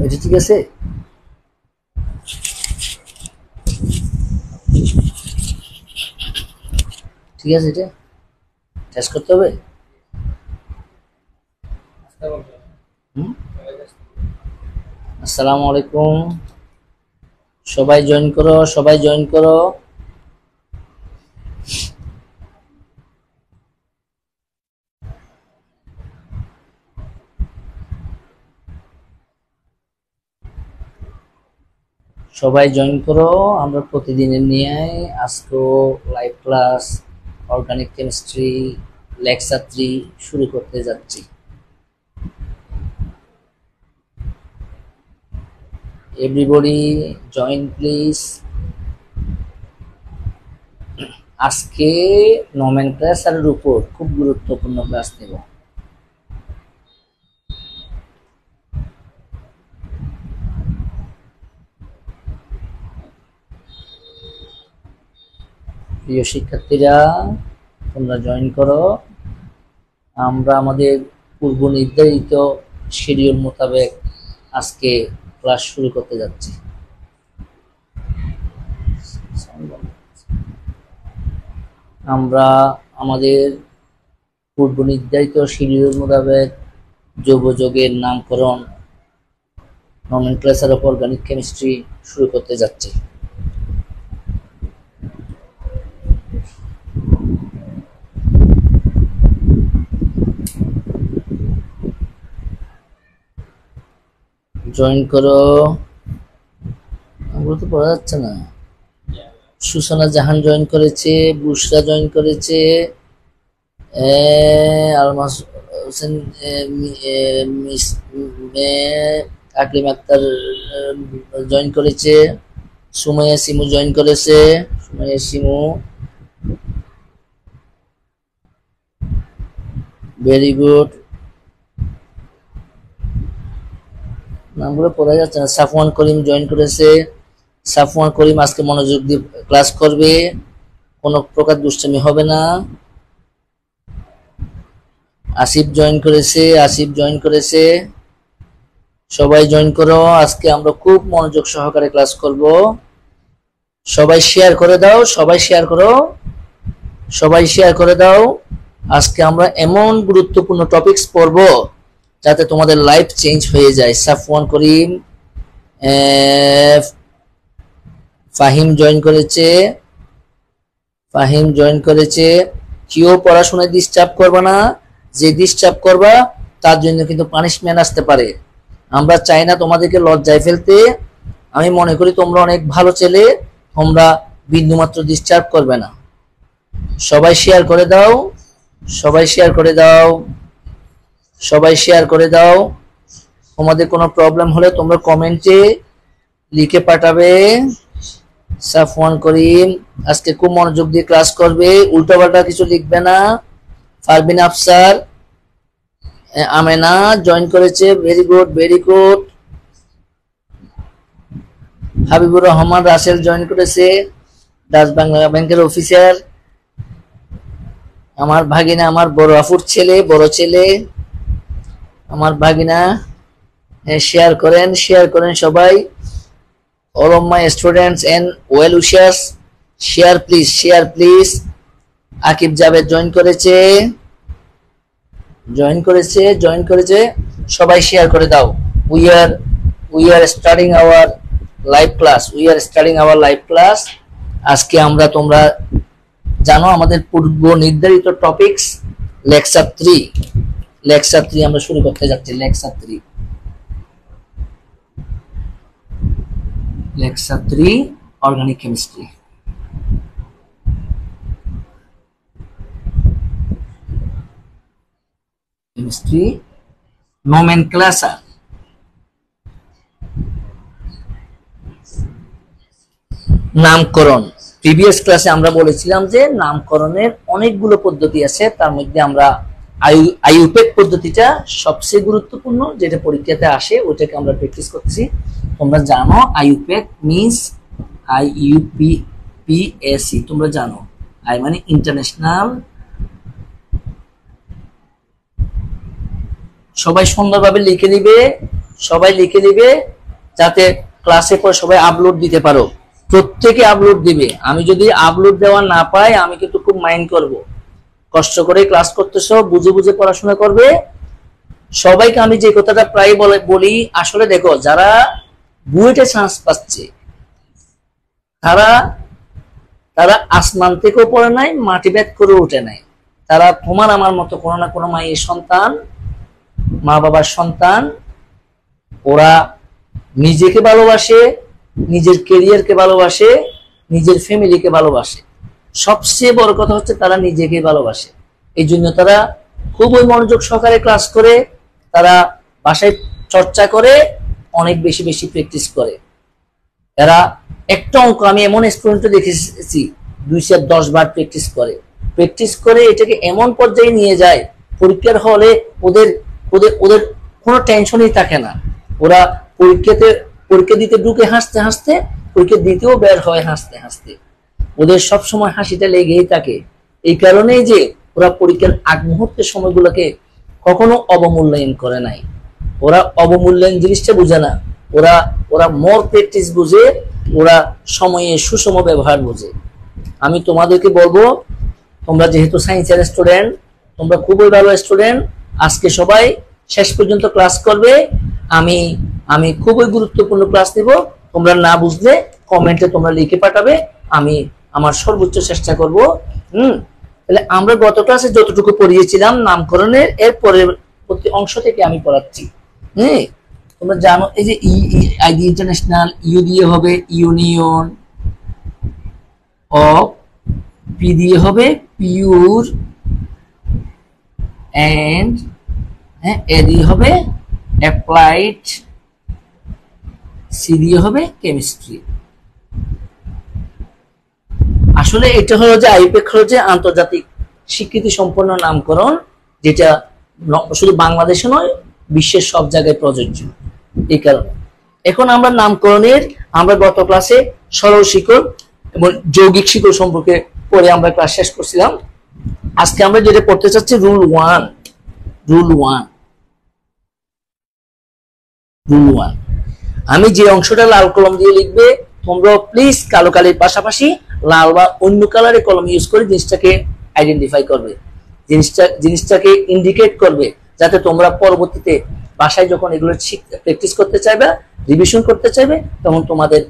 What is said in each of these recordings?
এটা ঠিক আছে? ঠিক আছে, এটা টেস্ট করতে হবে। আসসালামু আলাইকুম, সবাই জয়েন করো, সবাই জয়েন করো। সবাই জয়েন করো। আমরা প্রতিদিনের নিয়ে আজকেও live class organic chemistry lecture 3 শুরু করতে যাচ্ছি। Everybody join please. আজকে নমেনক্লেচারের উপর খুব গুরুত্বপূর্ণ ক্লাস নেব। প্রিয় শিক্ষার্থীরা, তোমরা জয়েন করো। আমরা আমাদের পূর্ব নির্ধারিত শিডিউল মোতাবেক আজকে ক্লাস শুরু করতে যাচ্ছি। আমরা আমাদের পূর্ব নির্ধারিত শিডিউল মোতাবেক যৌগ যৌগের নামকরণ নমেনক্লেচার অফ অর্গানিক কেমিস্ট্রি শুরু করতে যাচ্ছি। জয়েন করো। ওগুলো তো পড়া যাচ্ছে না। সুসানা জাহান জয়েন করেছে, বুশরা জয়েন করেছে, আলমাস হোসেন, আকলিম আক্তার জয়েন করেছে, সুমাইয়া সিমু জয়েন করেছে, সুমাইয়া সিমু, ভেরি গুড। নামগুলো পড়া যাচ্ছে না। সাফওয়ান করিম জয়েন করেছে। সাফওয়ান করিম আজকে মনোযোগ দিয়ে ক্লাস করবে, কোনো প্রকার দুষ্টামি হবে না। আসিফ জয়েন করেছে, আসিফ জয়েন করেছে। সবাই জয়েন করো। আজকে আমরা খুব মনোযোগ সহকারে ক্লাস করব। সবাই শেয়ার করে দাও, সবাই শেয়ার করো, সবাই শেয়ার করে দাও। আজকে আমরা এমন গুরুত্বপূর্ণ টপিকস পড়ব যাতে তোমাদের লাইফ চেঞ্জ হয়ে যায়। সাফওয়ান করিম, ফাহিম জয়েন করেছে, ফাহিম জয়েন করেছে। কেউ পড়াশোনায় ডিস্টার্ব করবা না, যে ডিস্টার্ব করবা তার জন্য কিন্তু পানিশমেন্ট আসতে পারে। আমরা চাই না তোমাদেরকে লজ্জায় ফেলতে। আমি মনে করি তোমরা অনেক ভালো ছেলে, তোমরা বিন্দুমাত্র ডিস্টার্ব করবে না। সবাই শেয়ার করে দাও, সবাই শেয়ার করে দাও, সবাই শেয়ার করে দাও। তোমাদের কোনো প্রবলেম হলে তোমরা কমেন্টে লিখে পাঠাবে। সাফওয়ান করিম আজকে খুব মনোযোগ দিয়ে ক্লাস করবে, উল্টাপাল্টা কিছু লিখবে না। ফারবিন আফসার, আমেনা জয়েন করেছে, very good, very good. Habibur Rahman Rasel join করেছে, ডাচ বাংলা ব্যাংকের অফিসার। আমার ভাগিনা, আমার বড় আফুর ছেলে, বড় ছেলে, আমার ভাগিনা। শেয়ার করেন, শেয়ার করেন সবাই। all of my students and well wishers, share please, share please. Akib Javed join করেছে, জয়েন করেছে, জয়েন করেছে। সবাই শেয়ার করে দাও। we are starting our live class, we are starting our live class. আজকে আমরা, তোমরা জানো আমাদের পূর্ব নির্ধারিত টপিকস লেকচার 3, লেকচার 3 আমরা শুরু করতে যাচ্ছি। Lecture 3, lecture 3 organic chemistry. Chemistry nomenclature. নামকরণ। প্রিভিয়াস ক্লাসে আমরা বলেছিলাম যে নামকরণের অনেকগুলো পদ্ধতি আছে, তার মধ্যে আমরা আইইউপিএক পদ্ধতিটা সবচেয়ে গুরুত্বপূর্ণ, যেটা পরীক্ষাতে আসে, ওটাকে আমরা প্র্যাকটিস করছি। তোমরা জানো আইইউপিএক মিন্স IUPAC, তোমরা জানো। আই মানে ইন্টারন্যাশনাল। সবাই সুন্দরভাবে লিখে নিবে, সবাই লিখে দিবে, যাতে ক্লাসে পর সবাই আপলোড দিতে পারো। প্রত্যেকে আপলোড দিবে। আমি যদি আপলোড দেওয়া না পাই আমি কিন্তু খুব মাইন্ড করব। কষ্ট করে ক্লাস করতেছো, বুঝে বুঝে পড়াশোনা করবে। সবাইকে আমি যে কথাটা প্রায় বলি, আসলে দেখো যারা বুয়েটে চান্স পাচ্ছে তারা তারা আসমান থেকেও পড়ে নাই, মাটি ভেদ করে উঠে নাই। তারা তোমার আমার মতো কোনো না কোনো মায়ের সন্তান, মা বাবার সন্তান। ওরা নিজেকে ভালোবাসে, নিজের কেরিয়ারকে ভালোবাসে, নিজের ফ্যামিলিকে ভালোবাসে। সবচেয়ে বড় কথা হচ্ছে তারা নিজেকে ভালোবাসে। এই জন্য তারা খুবই মনোযোগ সহকারে ক্লাস করে, তারা বাসায় চর্চা করে, অনেক বেশি বেশি প্র্যাকটিস করে। এরা একটা অঙ্ক আমি এমন স্টুডেন্ট দেখেছি 210 বার প্র্যাকটিস করে এটাকে এমন পর্যায়ে নিয়ে যায়, পরীক্ষার হলে ওদের ওদের ওদের কোনো টেনশনই থাকে না। ওরা পরীক্ষা দিতে ঢুকে হাসতে হাসতে, পরীক্ষা দিতেও বের হয় হাসতে হাসতে। ওদের সব সময় হাসিটা লেগেই থাকে। এই কারণেই যে ওরা পরীক্ষার আগ মুহূর্তের সময়গুলোকে কখনো অবমূল্যায়ন করে নাই। ওরা অবমূল্যায়ন জিনিসটা বুঝে না। ওরা ওরা মোর প্র্যাকটিস বুঝে, ওরা সময়ে সুষম ব্যবহার বুঝে। আমি তোমাদেরকে বলবো, তোমরা যেহেতু সায়েন্সের স্টুডেন্ট, তোমরা খুবই ভালো স্টুডেন্ট, আজকে সবাই শেষ পর্যন্ত ক্লাস করবে। আমি আমি খুবই গুরুত্বপূর্ণ ক্লাস দেব। তোমরা না বুঝলে কমেন্টে তোমরা লিখে পাঠাবে, আমি আমার সর্বোচ্চ চেষ্টা করব। তাহলে আমরা গত ক্লাসে যতটুকু পড়িয়েছিলাম নামকরণের, এর পরবর্তী অংশ থেকে আমি পড়াচ্ছি। তোমরা জানো এই যে আইডি ইন্টারন্যাশনাল, ইউ দিয়ে হবে ইউনিয়ন, অফ, পি দিয়ে হবে পিওর, এন্ড এ দিয়ে হবে অ্যাপ্লাইড, সি দিয়ে হবে কেমিস্ট্রি। আসলে এটা হলো যে আইপেক হলো যে আন্তর্জাতিক স্বীকৃতি সম্পন্ন নামকরণ, যেটা শুধু বাংলাদেশে নয় বিশ্বের সব জায়গায় প্রযোজ্য। এই কারণে এখন আমরা নামকরণের, আমরা গত ক্লাসে সরল শিকড় এবং যৌগিক শিকড় সম্পর্কে পড়ে আমরা ক্লাস শেষ করছিলাম। আজকে আমরা যেটা পড়তে চাচ্ছি রুল ওয়ান। আমি যে অংশটা লাল কলম দিয়ে লিখবে, তোমরা প্লিজ কালো কালির পাশাপাশি লাল বা অন্য কালারের কলম ইউজ করে জিনিসটাকে আইডেন্টিফাই করবে, জিনিসটাকে ইন্ডিকেট করবে, যাতে তোমরা পরবর্তীতে বাসায় যখন এগুলো প্র্যাকটিস করতে চাইবে, রিভিশন করতে চাইবে, তখন তোমাদের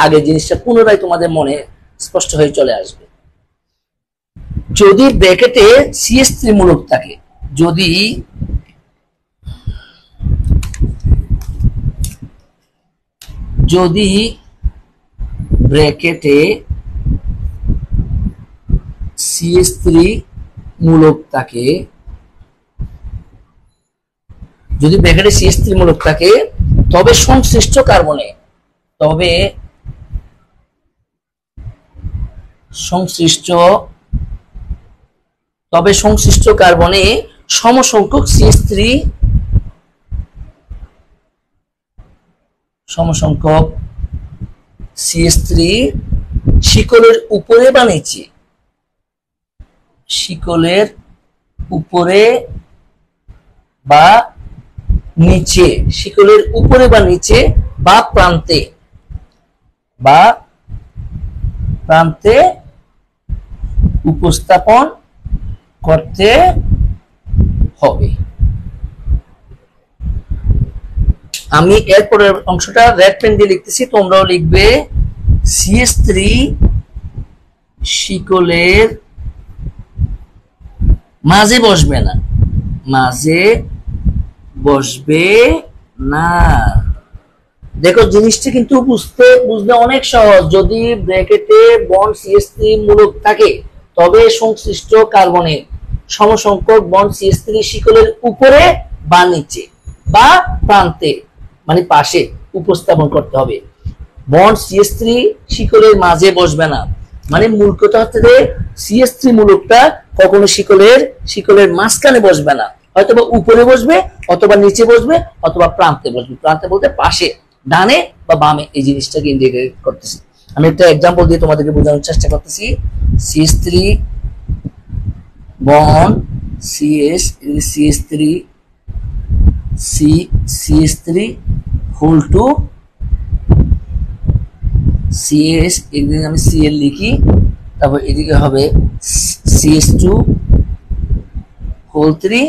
আগে জিনিসটা পুনরায় তোমাদের মনে স্পষ্ট হয়ে চলে আসবে। যদি ব্র্যাকেটে CS3 মূলক থাকে, যদি ব্র্যাকেটে CS3 মূলক থাকে, তবে সংশ্লিষ্ট কার্বনে সমসংখ্যক CS3 শিকলের উপরে বা নিচে, বা প্রান্তে উপস্থাপন করতে হবে। আমি এরপরের অংশটা রেড পেন দিয়ে লিখতেছি, তোমরাও লিখবে। CS3 শিকলের মাঝে বসবে না। দেখো জিনিসটা কিন্তু বুঝতে অনেক সহজ। যদি ব্র্যাকেটে বন্ড CS3 মূলক থাকে, তবে সংশ্লিষ্ট কার্বনের সমসংখ্যক বন্ড CS3 শিকলের উপরে বা নিচে বা প্রান্তে মানে পাশে উপস্থাপন করতে হবে। বন্ড CS3 শিকলের মাঝে বসবে না, মানে মূল কথা হচ্ছে যে CS3 মূলকটা কখনো শিকলের মাঝখানে বসবে না, হয়তোবা উপরে বসবে, অথবা নিচে বসবে, অথবা প্রান্তে বসবে। প্রান্তে বলতে পাশে, ডানে বা বামে, এই জিনিসটাকে ইন্ডিকেট করতেছি। আমি একটা এক্সাম্পল দিয়ে তোমাদেরকে বোঝানোর চেষ্টা করতেছি। CS3 bond CS3 CH3 whole to CH, এদিকে আমি Cl লিখি, তারপর এদিকে হবে CH2 হোল 3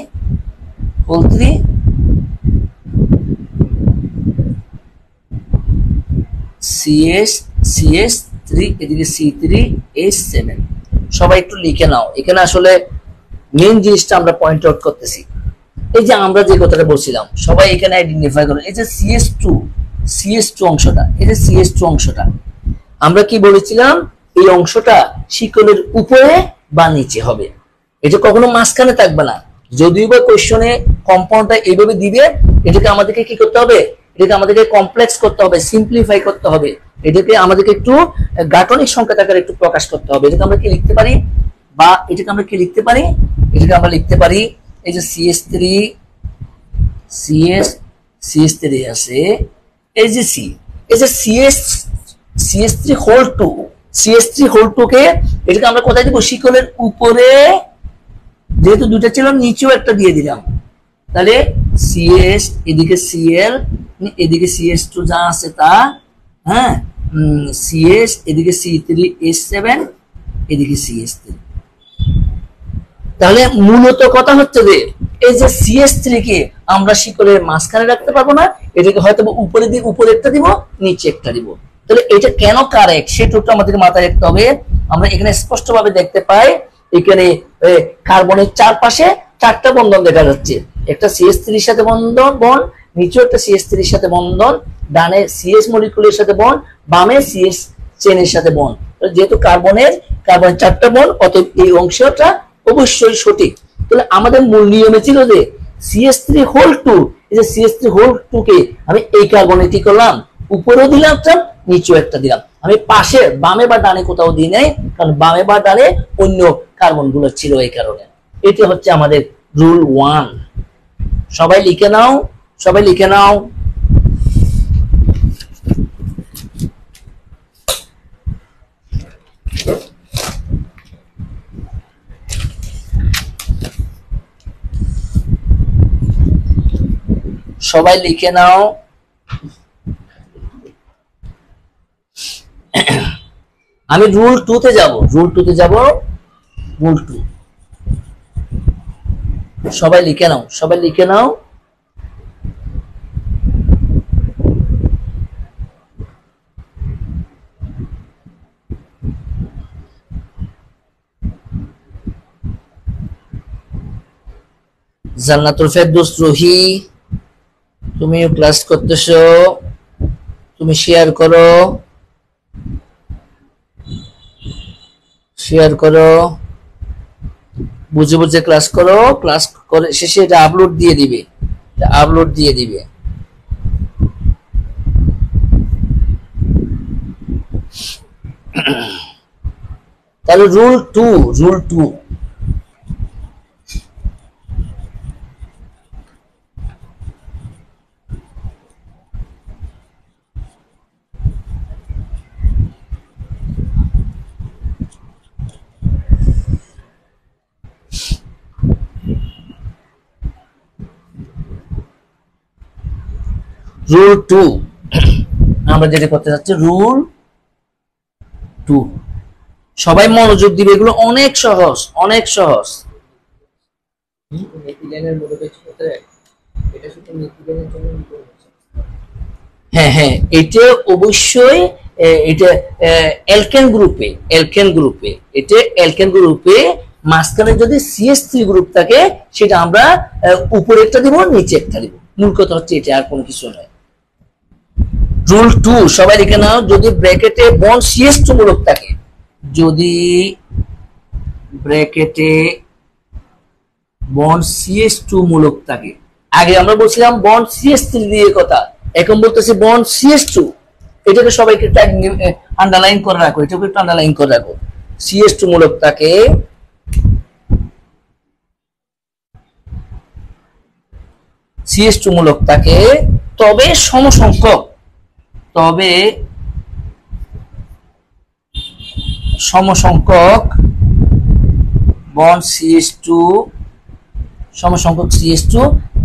CH3, এদিকে C3H7। সবাই একটু লিখে নাও, এখানে আসলে মেইন জিনিসটা আমরা পয়েন্ট আউট করতেছি। এই যে আমরা যে কথাটা বলছিলাম, সবাই এখানে আইডেন্টিফাই করো, এই যে CH2 অংশটা, এই যে CH2 অংশটা, আমরা কি বলেছিলাম, এই অংশটা শিকলের উপরে বা নিচে হবে, এটা কখনো মাঝখানে থাকবে না। যদিও বা কোশ্চেনে কম্পাউন্ডটা এইভাবে দিবে, এটাকে আমাদেরকে কি করতে হবে, এটাকে আমাদেরকে কমপ্লেক্স করতে হবে, সিম্পলিফাই করতে হবে, এটাকে আমাদেরকে একটু গাঠনিক সংখ্যা আকারে একটু প্রকাশ করতে হবে। এটাকে আমরা কি লিখতে পারি, বা এটাকে আমরা কি লিখতে পারি, এটাকে আমরা লিখতে পারি, এই যে CH3 আছে, এই যে CH3 হোল 2 কে এটাকে আমরা কোথায় দিব, শিকলের উপরে, যেহেতু দুটো ছিল নিচেও একটা দিয়ে দিলাম, তাহলে CH, এদিকে Cl, এদিকে CH2 যা আছে তা, হ্যাঁ, CH, এদিকে C3H7, এদিকে CH3। তাহলে মূলত কথা হচ্ছে যে এই যে CH3 কে আমরা শিকলের মাঝখানে রাখতে পারবো না, এটাকে হয়তো উপরে একটা দিব, নিচে একটা দিব। তাহলে এটা কেন কারেক্ট সেটা আমাদের মাথায় রাখতে হবে। আমরা এখানে স্পষ্টভাবে দেখতে পাই, এখানে কার্বনের চারপাশে 4টা বন্ধন দেখা যাচ্ছে, একটা CH3 এর সাথে বন্ধন, নিচে একটা CH3 এর সাথে বন্ধন, ডানে CH মলিকুলের সাথে বন্ধন, বামে CH চেনের সাথে বন্ধন। যেহেতু কার্বনের 4টা বন্ধন, অতএব এই অংশটা অবশ্যই সঠিক। তাহলে আমাদের মূল নিয়মে ছিল যে CH3 হোল 2, এই যে CH3 হোল 2 কে আমি এই কার্বনে কি করলাম, উপরেও দিলাম একটা, নিচেও একটা দিলাম, আমি পাশে বামে বা ডানে কোথাও দিই নাই, কারণ বামে বা ডানে অন্য কার্বন গুলো ছিল, এই কারণে। এটা হচ্ছে আমাদের রুল 1। সবাই লিখে নাও, সবাই লিখে নাও। সবাই লিখে নাও। আমি রুল 2 তে যাব, রুল 2 সবাই লিখে নাও, সবাই লিখে নাও। জান্নাতুল ফেরদৌস রুহি, তুমিও ক্লাস করতেছো, তুমি শেয়ার করো, বুঝে বুঝে ক্লাস করো, ক্লাস করে শেষে এটা আপলোড দিয়ে দিবে, তাহলে রুল 2, রুল 2 আমরা যেটা করতে যাচ্ছি, রুল 2। সবাই মনোযোগ দিবে, এগুলো অনেক সহজ, অনেক সহজ। হ্যাঁ হ্যাঁ, এটা অবশ্যই, এটা অ্যালকেন গ্রুপে, এটা অ্যালকেন গ্রুপে মাঝখানে যদি CH3 গ্রুপ থাকে, সেটা আমরা উপরে একটা দিব, নিচে একটা দিব। মূল কথা হচ্ছে এটা, আর কোনো কিছু নয়। রুল 2 সবাই লিখে নাও, যদি ব্র্যাকেটে বন্ড CH2 মূলক থাকে, যদি ব্র্যাকেটে বন্ড CH2 মূলক থাকে, আগে আমরা বলছিলাম বন্ড CH3 দিয়ে কথা, এখন বলতেছি বন্ড CH2। এটাকে সবাইকে আন্ডারলাইন করে রাখো, এটাকে একটু আন্ডারলাইন করে রাখো। CH2 মূলক থাকে, CH2 মূলক থাকে, তবে সমসংখ্যক বন্ড CH2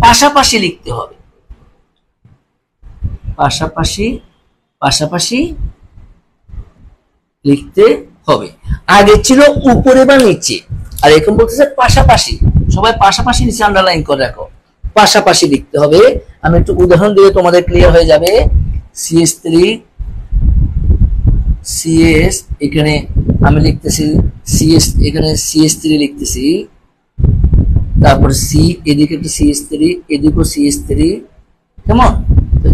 পাশাপাশি লিখতে হবে। পাশাপাশি পাশাপাশি লিখতে হবে। আগে ছিল উপরে বা নিচে, আর এখন বলতেছে পাশাপাশি। সবাই পাশাপাশি নিচে আন্ডারলাইন করে রাখো, পাশাপাশি লিখতে হবে। আমি একটু উদাহরণ দিয়ে তোমাদের ক্লিয়ার হয়ে যাবে। CS3 CS, এখানে আমি লিখতেছি CS, এখানে CS3 লিখতেছি, তারপর সি, এদিকে একটু CS3, এদিকেও CS3, কেমন?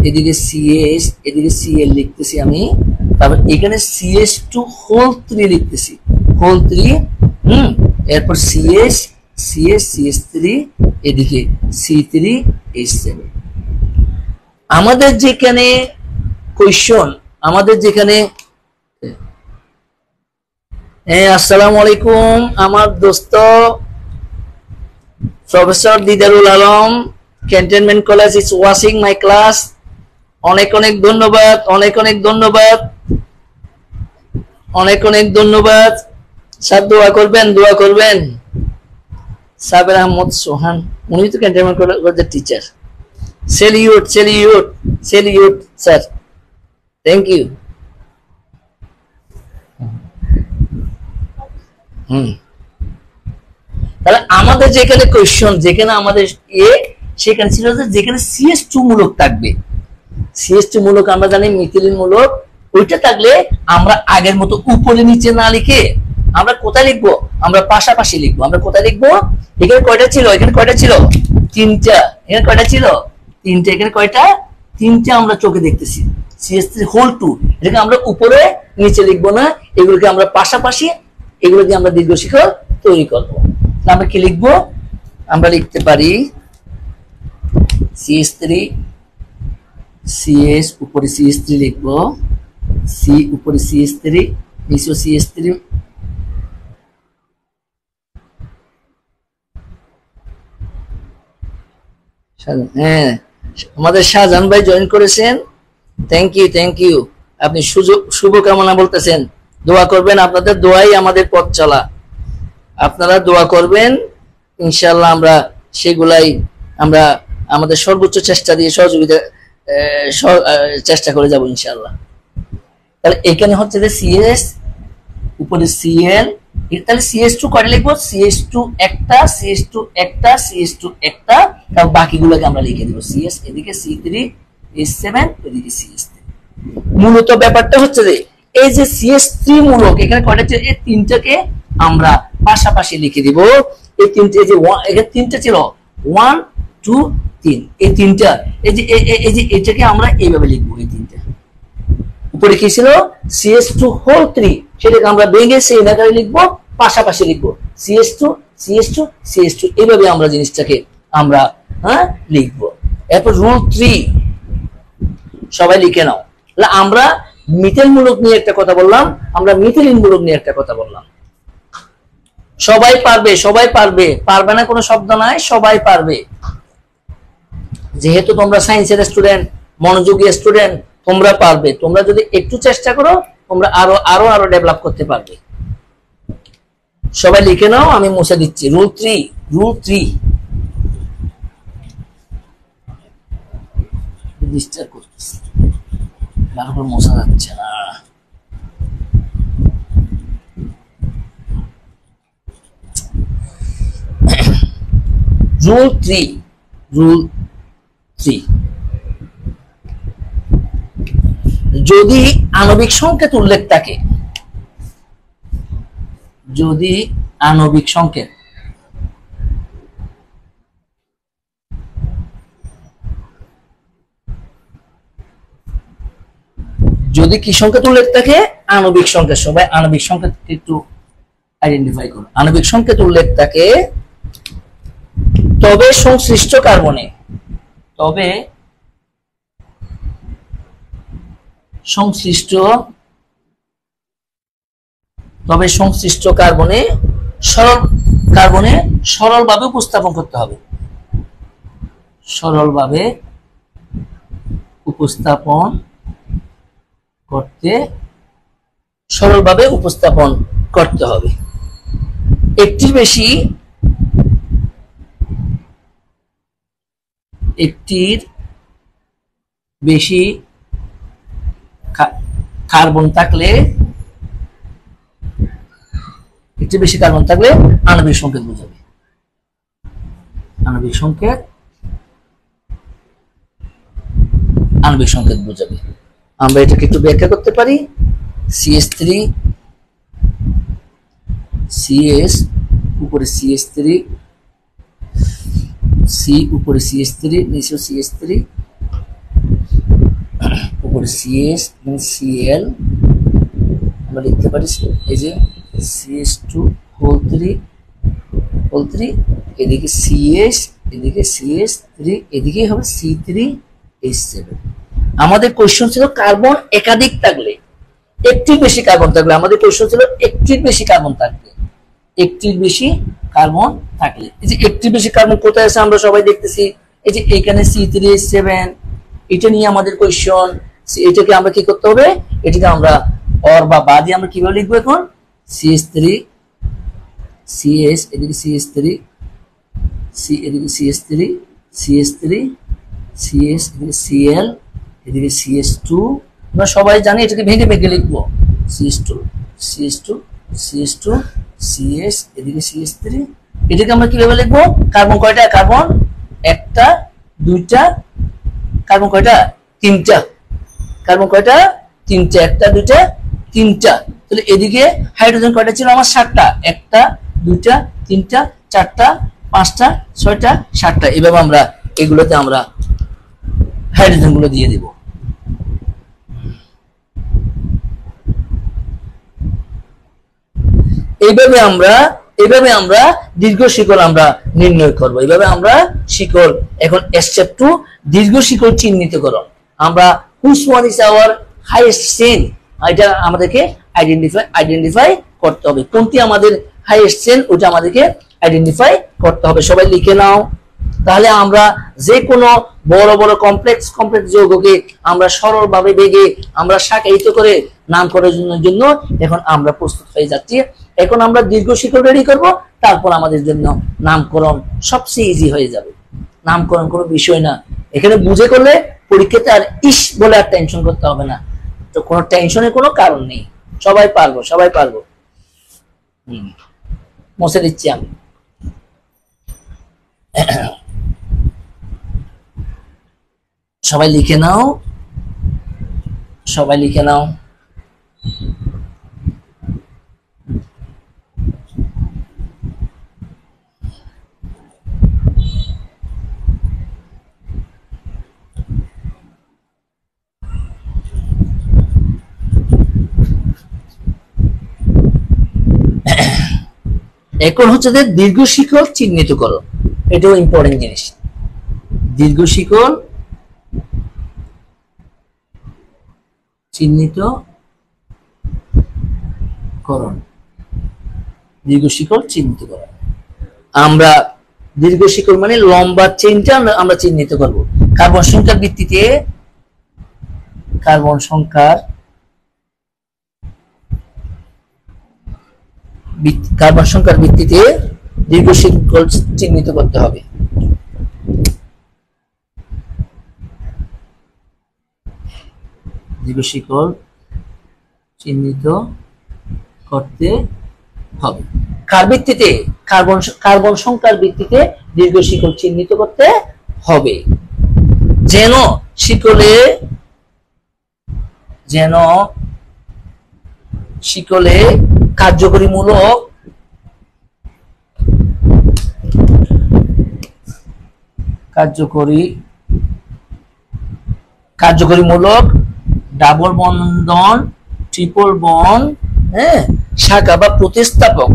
এদিকে CS, এদিকে CL লিখতেছি আমি, তারপর এখানে CS2 হোল 3 লিখতেছি, হোল 3, এরপর CS3, এদিকে C3 H7। আমাদের যেখানে কোয়েশ্চন, আমাদের যেখানে আসসালামু আলাইকুম আমার দোস্ত professor Didarul Alam, cantonment college is watching my class. অনেক অনেক ধন্যবাদ, অনেক অনেক ধন্যবাদ, অনেক অনেক ধন্যবাদ। স্যার দোয়া করবেন, দোয়া করবেন। সাবের আহমদ সোহান, উনি তো ক্যান্টনমেন্ট কলেজের teacher. Salute salute salute sir, thank you. তাহলে আমাদের যেখানে কোয়েশ্চন, যেখানে আমাদের সেখানে ছিল যে যেখানে CS2 মূলক থাকবে, CS2 মূলক আমরা জানি মিথিলিন মূলক, ওইটা থাকলে আমরা আগের মতো উপরে নিচে না লিখে আমরা কোথায় লিখবো? আমরা পাশাপাশি লিখবো। আমরা কোথায় লিখবো? এখানে কয়টা ছিল? এখানে কয়টা ছিল? 3টা। এখানে কয়টা ছিল? 3টা। এখানে কয়টা? 3টা আমরা চোখে দেখতেছি। CS3 হোল 2, এটাকে আমরা উপরে নিচে লিখবো না, এগুলোকে আমরা পাশাপাশি, এগুলো দিয়ে আমরা দীর্ঘ শিখর তৈরি করবো। আমরা কি লিখবো? আমরা লিখতে পারি CS3 CS, উপরে CS3 লিখবো, C উপরে CS3, নিচে CS3। হ্যাঁ, আমাদের শাহজাহান ভাই জয়েন করেছেন, থ্যাংক ইউ থ্যাংক ইউ। আপনি শুভকামনা বলতেছেন, দোয়া করবেন, আপনাদের দোয়াই আমাদের পথ চলা। আপনারা দোয়া করবেন, ইনশাআল্লাহ আমরা সেগুলাই আমরা আমাদের সর্বোচ্চ চেষ্টা দিয়ে সহযোগিতা চেষ্টা করে যাব ইনশাআল্লাহ। তাহলে এখানে হচ্ছে যে CS উপরে CL, তাহলে CS2 কয়টা লিখবো? CS2 একটা, CS2 একটা, CS2 একটা, তার বাকিগুলোকে আমরা লিখে দিব। CS, এদিকে C3 H7, এদিকে CS3। মূলত ব্যাপারটা হচ্ছে যে এই যে CS3 মূলক এখানে কয়টা ছিল? এই 3টাকে আমরা পাশাপাশি লিখে দিব। এই 3টে, এই যে এখানে 3টা ছিল, 1 2 3, এই 3টা, এই যে এটাকে আমরা এইভাবে লিখবো। এই 3টা উপরে কি ছিল? CS2 হোল 3, সেটাকে আমরা ভেঙে সেই আকারে লিখবো, পাশাপাশি লিখবো CS2 CS2 CS2, এইভাবে আমরা জিনিসটাকে আমরা লিখবো। এরপর রুল 3 সবাই লিখে নাও। আমরা মিথেল মূলক নিয়ে একটা কথা বললাম, আমরা মিথিলিন মূলক নিয়ে একটা কথা বললাম। সবাই পারবে, সবাই পারবে, পারবে না কোনো শব্দ নাই, সবাই পারবে। যেহেতু তোমরা সায়েন্সের স্টুডেন্ট, মনোযোগী স্টুডেন্ট, তোমরা পারবে। তোমরা যদি একটু চেষ্টা করো, তোমরা আরো আরো আরো ডেভেলপ করতে পারবে। সবাই লিখে নাও, আমি মুছে দিচ্ছি। রুল 3, রুল 3 ডিস্টার্ব করতেছে, তারপর মোছা যাচ্ছে না। রুল 3, রুল 3, যদি আণবিক সংকেত উল্লেখ থাকে, যদি আণবিক সংকেত যদি কি সংকেত উল্লেখ থাকে? আণবিক সংকেত। সবাই আণবিক সংকেত একটু আইডেন্টিফাই করুন। আণবিক সংকেত উল্লেখ থাকে, তবে সংশ্লিষ্ট কার্বনে, তবে সংশ্লিষ্ট কার্বনে সরলভাবে উপস্থাপন করতে হবে। সরলভাবে উপস্থাপন করতে হবে। একটির বেশি কার্বন থাকলে, একটু বেশি কার্বন থাকলে আণবিক সংকেত বোঝাবে। আণবিক সংকেত, আণবিক সংকেত বোঝাবে। আমরা এটাকে একটু ব্যাখ্যা করতে পারি। CH3, CS উপরে CH3, C উপরে CH3, নিচে CH3, উপরে CS এবং Cl আমরা লিখতে পারি এই যে CH2 হোল 3, এদিকে CS, এদিকে CH3, এদিকে হবে C3H7। আমাদের কোশ্চেন ছিল কার্বন একাধিক থাকলে, একটির বেশি কার্বন থাকলে, আমাদের কোশ্চেন ছিল একটির বেশি কার্বন থাকলে, একটির বেশি কার্বন থাকলে। এই যে একটির বেশি কার্বন কোথায় আছে আমরা সবাই দেখতেছি, এই যে এখানে C3H7, এটা নিয়ে আমাদের কোশ্চেন। এটাকে আমরা কি করতে হবে, এটাকে আমরা অর বা বাদে আমরা কিভাবে লিখবো এখন, CH3 CS, এদিকে CH3 C, এদিকে CH3 CH3 CS, এদিকে Cl, এদিকে CH2। আমরা সবাই জানি এটাকে ভেঙে ভেঙে লিখবো, CH2 CH2 CH2 CS, এদিকে CH3। এটাকে আমরা কিভাবে লিখবো, কার্বন কয়টা, কার্বন একটা, দুইটা, কার্বন কয়টা, তিনটা, কার্বন কয়টা, তিনটা, একটা, দুইটা, তিনটা। তাহলে এদিকে হাইড্রোজেন কয়টা ছিল আমার, 7টা, একটা, দুইটা, তিনটা, চারটা, পাঁচটা, ছয়টা, সাতটা। এভাবে আমরা এগুলোতে আমরা হাইড্রোজেন গুলো দিয়ে দিব। এইভাবে আমরা দীর্ঘ শিকল আমরা নির্ণয় করব। এইভাবে আমরা শিকল, এখন স্টেপ 2 দীর্ঘ শিকল চিহ্নিতকরণ। আমরা which one is our highest chain, এটা আমাদেরকে আইডেন্টিফাই করতে হবে, কোনটি আমাদের হাইয়েস্ট চেইন ওটা আমাদেরকে আইডেন্টিফাই করতে হবে। সবাই লিখে নাও। তাহলে আমরা যে কোনো বড় বড় কমপ্লেক্স যৌগকে আমরা সরলভাবে বেগে আমরা শাখায়িত করে নামকরণের জন্য এখন আমরা প্রস্তুত হয়ে যাচ্ছি। এখন আমরা দীর্ঘ শিকল রেডি করব, তারপর আমাদের জন্য নামকরণ সবচেয়ে ইজি হয়ে যাবে। নামকরণ কোনো বিষয় না, এখানে বুঝে করলে পরীক্ষাতে আর ইস বলে আর টেনশন করতে হবে না। তো কোনো টেনশনের কোনো কারণ নেই, সবাই পারবো, সবাই পারবো। মুছে দিচ্ছি আমি। সবাই লিখে নাও, সবাই লিখে নাও। এখন হচ্ছে যে দীর্ঘ শিকল চিহ্নিত করো, এটাও ইম্পর্টেন্ট জিনিস। দীর্ঘ শিকল চিহ্নিত করণ, দীর্ঘ শিকল চিহ্নিত করণ। আমরা দীর্ঘ শিকল মানে লম্বা চেইনটা আমরা চিহ্নিত করব কার্বন সংখ্যার ভিত্তিতে। কার্বন সংখ্যার ভিত্তিতে দীর্ঘ শিকল চিহ্নিত করতে হবে। দীর্ঘ শিকল চিহ্নিত করতে হবে কার ভিত্তিতে, কার্বন সংখ্যার ভিত্তিতে দীর্ঘ শিকল চিহ্নিত করতে হবে, যেন শিকলে কার্যকরীমূলক ডাবল বন্ধন, ট্রিপল বন্ড, শাখা বা প্রতিস্থাপক,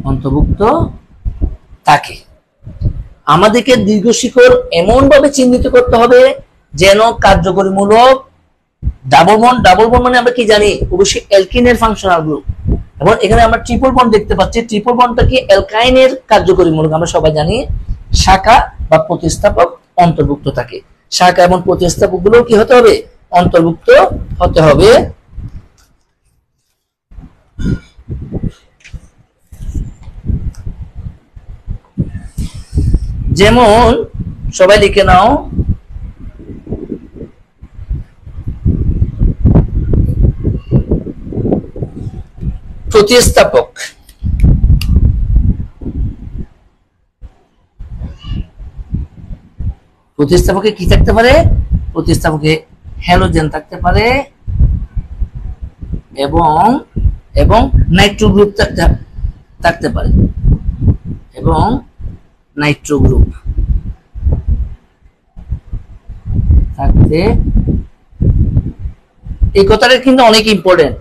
অন্তর্ভুক্ত থাকে। আমাদেরকে দীর্ঘ শিকল এমন ভাবে চিহ্নিত করতে হবে যেন কার্যকরীমূলক ডাবল বন্ড মানে আমরা কি জানি, অবশ্যই অ্যালকিনের ফাংশনাল গ্রুপ। এবং এখানে আমরা ট্রিপল বন্ড দেখতে পাচ্ছি, ট্রিপল বন্ডটা কি অ্যালকাইনের কার্যকরীমূলক আমরা সবাই জানি। শাখা বা প্রতিস্থাপক অন্তর্ভুক্ত থাকে, শাখা এবং প্রতিস্থাপক গুলো কি হতে হবে, অন্তর্ভুক্ত হতে হবে। যেমন সবাই লিখে নাও, প্রতিস্থাপক। প্রতিস্থাপকে কি থাকতে পারে? প্রতিস্থাপকে হ্যালোজেন থাকতে পারে এবং এবং নাইট্রো গ্রুপ থাকতে পারে এবং নাইট্রো গ্রুপ থাকতে, এই কথাটা কিন্তু অনেক ইম্পর্টেন্ট।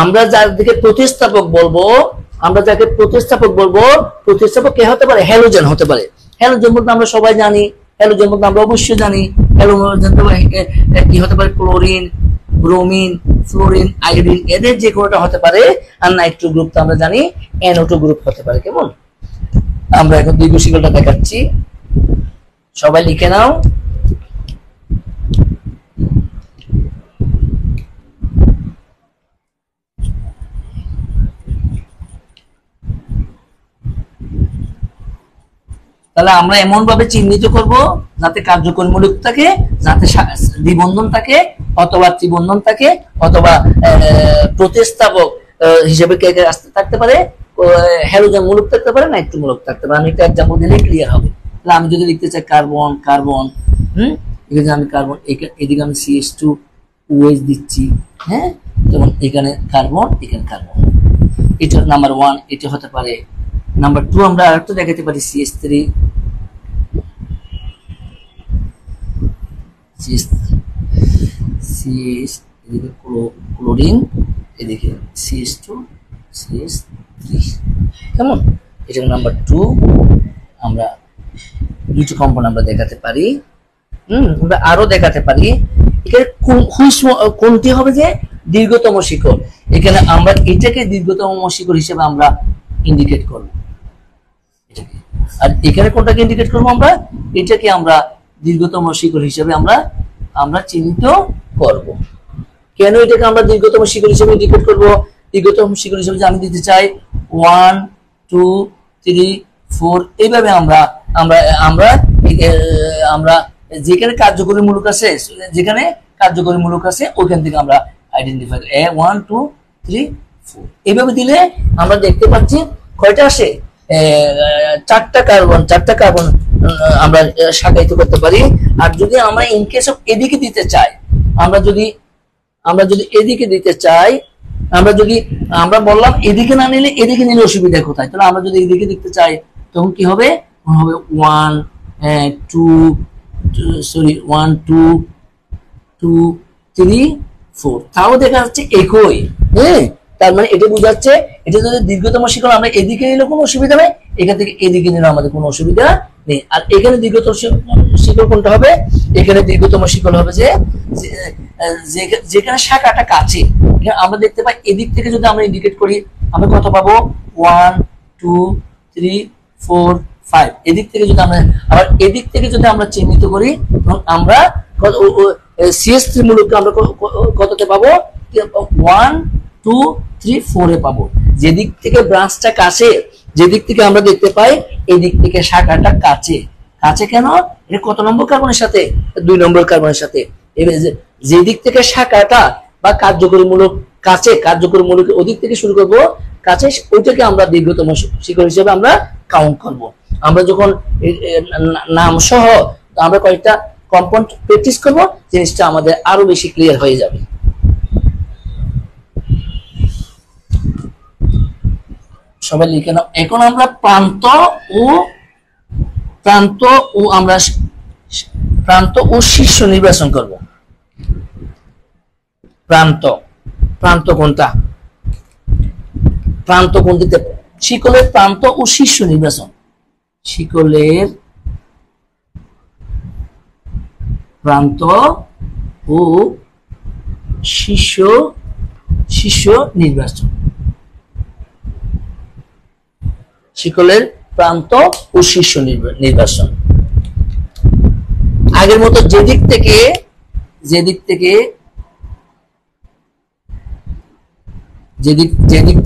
আমরা যার দিকে প্রতিস্থাপক বলবো, আমরা যাকে প্রতিস্থাপক বলবো, প্রতিস্থাপক কে হতে পারে? হ্যালোজেন হতে পারে। হ্যালোজেন বলতে আমরা সবাই জানি, হ্যালোজেন বলতে আমরা অবশ্যই জানি হ্যালোজেন কি হতে পারে? ক্লোরিন, ব্রোমিন, ফ্লোরিন, আয়োডিন, এদের যে কোনোটা হতে পারে। আর নাইট্রো গ্রুপ তো আমরা জানি NO2 গ্রুপ হতে পারে। কেমন? আমরা এখন দীর্ঘ শিকলটা দেখাচ্ছি, সবাই লিখে নাও। তাহলে আমরা এমন ভাবে চিহ্নিত করব যাতে কার্যকরী মূলক থাকে, যাতে দ্বিবন্ধন থাকে অথবা ত্রিবন্ধন থাকে, অথবা প্রতিস্থাপক হিসেবে কে কে থাকতে পারে? হ্যালোজেন মূলক থাকতে পারে, নাইট্রো মূলক থাকতে পারে। আমি একটা এক্সাম্পল দিলে ক্লিয়ার হবে। তাহলে আমি যদি লিখতে চাই কার্বন, কার্বন, এখানে আমি কার্বন, এদিকে আমি CH2OH দিচ্ছি, হ্যাঁ, যেমন এখানে কার্বন, এখানে কার্বন, এটা নাম্বার 1, এটা হতে পারে। নাম্বার 2 আমরা আরেকটা দেখাতে পারি CH3, এদিকে ক্লোরিন, এদিকে CH2, CH3, কেমন? এটা নাম্বার 2। আমরা দুটো কম্পাউন্ড আমরা দেখাতে পারি। আমরা আরো দেখাতে পারি। এখানে কোনটি হবে যে দীর্ঘতম শিকড়? এখানে আমরা এটাকে দীর্ঘতম শিকড় হিসেবে আমরা ইন্ডিকেট করব এটাকে। আর এখানে কোনটাকে ইন্ডিকেট করব? আমরা এটাকে আমরা দীর্ঘতম শিকড় হিসেবে আমরা চিহ্নিত করব। কেন এটাকে আমরা দীর্ঘতম শিকড় হিসেবে ইন্ডিকেট করব? দীর্ঘতম শিকড় হিসেবে যে আমি দিতে চাই 1 2 3 4, এইভাবে আমরা আমরা আমরা আমরা যেখানে কার্যকরী মূলক আছে, যেখানে কার্যকরী মূলক আছে ওখান থেকে আমরা আইডেন্টিফাই 1 2 3 4 এইভাবে দিলে আমরা দেখতে পাচ্ছি কয়টা আসে? 4টা কার্বন আমরা শাখায়িত করতে পারি। আর যদি আমরা ইন কেস অফ এদিকে দিতে চাই, আমরা যদি এদিকে দিতে চাই, আমরা বললাম এদিকে না নিলে এদিকে নিলে অসুবিধা কোথায়? তাহলে আমরা যদি এদিকে দিতে চাই তখন কি হবে? 1 2 2 3 4, তাও দেখা যাচ্ছে একই। হ্যাঁ, তার মানে এটা বোঝাচ্ছে এটা যদি দীর্ঘতম শিকল আমরা এদিকে নিলে কোনো অসুবিধা নেই, এখান থেকে এদিকে নিলে আমাদের কোনো অসুবিধা নেই। আর এখানে দীর্ঘতম শিকল কোনটা হবে? এখানে দীর্ঘতম শিকল হবে যে যেখানে শাখাটা কাছে। আমরা দেখতে পাই এদিক থেকে যদি আমরা ইন্ডিকেট করি আমরা কত পাবো? 1 2 3 4 5। এদিক থেকে যদি আমরা আবার এদিক থেকে যদি আমরা চিহ্নিত করি আমরা CH3 মূলককে আমরা কততে পাবো? 1 2 3 4 এ পাবো। যেদিক থেকে ব্রাঞ্চটা কাছে, যেদিক থেকে আমরা দেখতে পাই এই দিক থেকে শাখাটা কাছে। কাছে কেন? এটা কত নম্বর কার্বনের সাথে? 2 নম্বর কার্বনের সাথে। যেদিক থেকে শাখাটা বা কার্যকরী মূলক কাছে, কার্যকরী মূলক ওদিক থেকে শুরু করব কাছে, ওইটাকে আমরা দীর্ঘতম শিকড় হিসেবে আমরা কাউন্ট করব। আমরা যখন নাম সহ আমরা কয়েকটা কম্পাউন্ড প্র্যাকটিস করব, জিনিসটা আমাদের আরো বেশি ক্লিয়ার হয়ে যাবে। সবাই লিখে নাও। এখন আমরা প্রান্ত ও শীর্ষ নির্বাচন করব। প্রান্ত কোনটা? প্রান্ত কোনটিতে? শিকলের প্রান্ত ও শীর্ষ নির্বাচন। শিকলের প্রান্ত ও শীর্ষ নির্বাচন। শিকলের প্রান্ত ও শীর্ষ নির্বাচন। আগের মতো যেদিক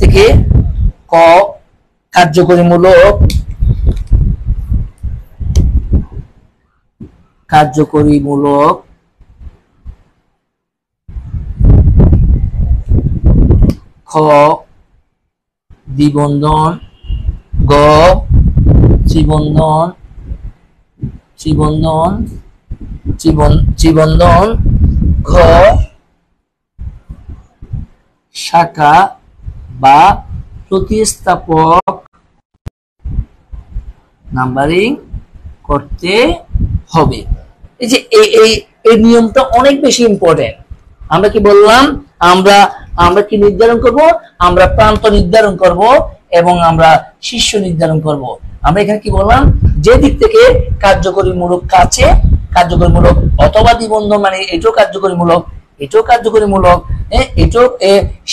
থেকে ক কার্যকরী মূলক কার্যকরীমূলক খ দ্বিবন্ধন গ ত্রিবন্ধন ত্রিবন্ধন ত্রিবন্ধন ঘ শাখা বা প্রতিস্থাপক নাম্বারিং করতে হবে। এই যে এই নিয়মটা অনেক বেশি ইম্পর্টেন্ট। আমরা কি বললাম, আমরা আমরা কি নির্ধারণ করব, আমরা প্রান্ত নির্ধারণ করব এবং আমরা শীর্ষ নির্ধারণ করব। আমরা এখানে কি বললাম, যে দিক থেকে কার্যকরীমূলক কাছে কার্যকরীমূলক অথবা দ্বিবন্ধন, মানে এটাও কার্যকরীমূলক এটাও কার্যকরীমূলক, এটাও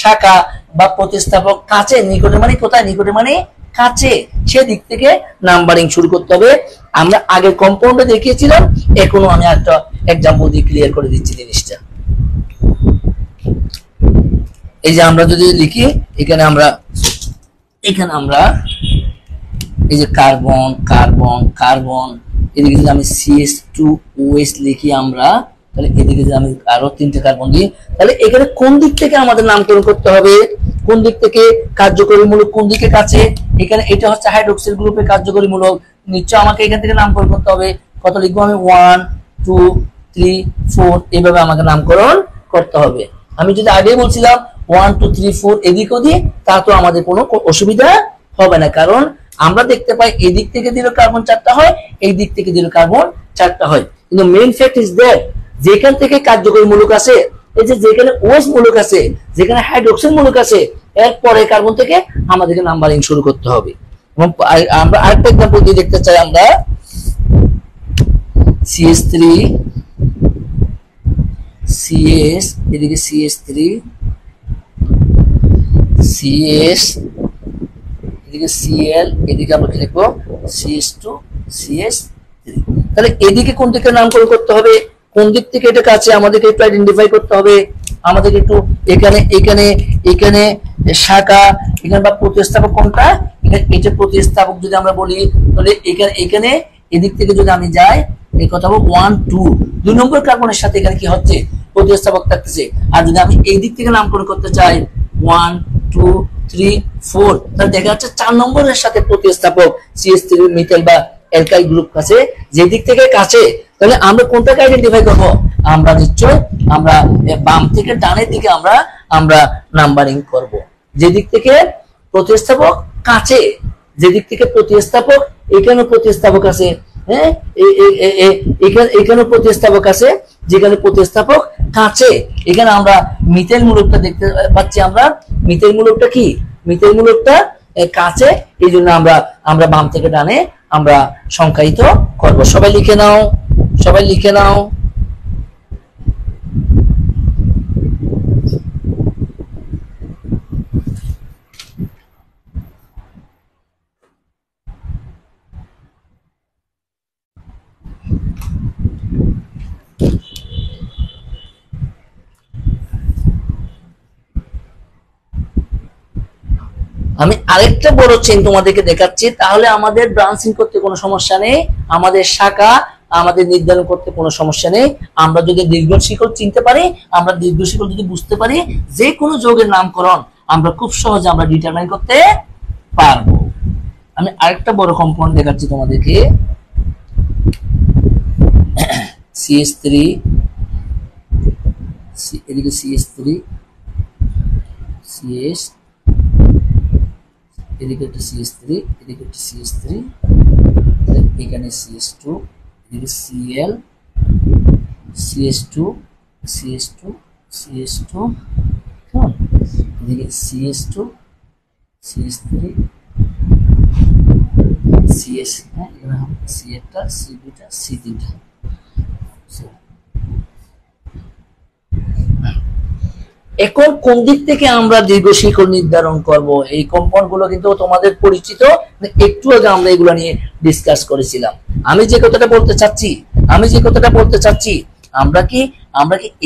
শাখা বা প্রতিস্থাপক কাছে, নিকটে মানে কোথায়, নিকটে মানে কাছে, সেদিক থেকে নাম্বারিং শুরু করতে হবে। আমরা আগে কম্পাউন্ডে দেখিয়েছিলাম, এখনো আমি একটা এক্সাম্পল দিয়ে ক্লিয়ার করে দিচ্ছি জিনিসটা। এই যে আমরা যদি লিখি এখানে আমরা এই যে কার্বন কার্বন কার্বন, এদিকে যদি আমি CH2OH লিখি আমরা, তাহলে এদিকে যদি আমি আরো 3টে কার্বন দিই, তাহলে এখানে কোন দিক থেকে আমাদের নামকরণ করতে হবে, কোন দিক থেকে কার্যকরীমূলক, কোন দিকে কাছে। এখানে এটা হচ্ছে হাইড্রোক্সিল গ্রুপের কার্যকরীমূলক, নিশ্চয় আমাকে এখান থেকে নামকরণ করতে হবে। কত লিখবো আমি, 1 2 3 4, এইভাবে আমাকে নামকরণ করতে হবে। আমি যদি আগে বলছিলাম 1 2 3 4 এদিকেও দিই, তা তো আমাদের কোনো অসুবিধা হবে না, কারণ আমরা দেখতে পাই এদিক থেকে দিলে কার্বন 4টা হয়, এই দিক থেকে দিলে কার্বন 4টা হয়। কিন্তু মেইন ফ্যাক্ট ইজ দ্যাট যেখান থেকে কার্যকরী মূলক আছে, এই যে যেখানে OH মূলক আছে, যেখানে হাইড্রোক্সিল মূলক আছে, এরপরে কার্বন থেকে আমাদেরকে নাম্বারিং শুরু করতে হবে। এবং আমরা আরেকটা এক্সাম্পল দিয়ে দেখতে চাই, আমরা CH3 CS, এদিকে CH3 CS, এদিকে Cl, এদিকে আমরা কি লিখবো, CH2 CH3। তাহলে এদিকে কোন দিকে নামকরণ করতে হবে, কোন দিক থেকে এটা কাছে, আমাদেরকে একটু আইডেন্টিফাই করতে হবে। আমাদেরকে একটু এখানে এখানে এখানে শাখা, এখানে বা প্রতিস্থাপক কোনটা, এটা প্রতিস্থাপক যদি আমরা বলি, তাহলে এখানে এখানে এদিক থেকে যদি আমি যাই, এই কথা বলবো 1 2 2 নম্বর কার্বনের সাথে এখানে কি হচ্ছে, প্রতিস্থাপক থাকতেছে। আর যদি আমি এই দিক থেকে নামকরণ করতে চাই 1 2 3 4, তাহলে দেখা যাচ্ছে 4 নম্বরের সাথে প্রতিস্থাপক CH3 মিথাইল বা অ্যালকাইল গ্রুপ কাছে, যে দিক থেকে কাছে। তাহলে আমরা কোনটাকে আইডেন্টিফাই করব, আমরা নিশ্চয় আমরা বাম থেকে ডানের দিকে আমরা নাম্বারিং করব। যে দিক থেকে প্রতিস্থাপক কাছে, যে দিক থেকে প্রতিস্থাপক, এখানে প্রতিস্থাপক আছে, হ্যাঁ এখানে প্রতিস্থাপক আছে, যেখানে প্রতিস্থাপক কাছে, এখানে আমরা মিথাইল মূলকটা দেখতে পাচ্ছি। আমরা মিথাইল মূলকটা কি, মিথাইল মূলকটা কাছে, এই জন্য আমরা বাম থেকে ডানে আমরা সংখ্যায়িত করব। সবাই লিখে নাও, সবাই লিখে নাও। আমি আরেকটা বড় চেইন তোমাদেরকে দেখাচ্ছি, তাহলে আমাদের ব্রাঞ্চিং করতে কোনো সমস্যা নেই, আমাদের শাখা আমাদের নির্ধারণ করতে কোনো সমস্যা নেই। আমরা যদি দীর্ঘ শিকল চিনতে পারি, আমরা দীর্ঘ শিকল যদি বুঝতে পারি, যে কোনো যৌগের নামকরণ আমরা খুব সহজে আমরা ডিটারমাইন করতে পারবো। আমি আরেকটা বড় কম্পাউন্ড দেখাচ্ছি তোমাদেরকে, CH3, এদিকে CH3 CS, এদিকে একটা CH3, এদিকে একটা CH3, এখানে CH2, এদিকে Cl, CH2 CH2 CH2, এদিকে CH2 CH3 CS, হ্যাঁ এখানে হবে C1টা C2টা C3টা। এখন কোন দিক থেকে আমরা দীর্ঘ শিকল নির্ধারণ করব, এই কম্পাউন্ড গুলো কিন্তু তোমাদের পরিচিত, একটু আগে আমরা এগুলো নিয়ে ডিসকাস করেছিলাম। আমি যে কথাটা বলতে চাচ্ছি, আমরা কি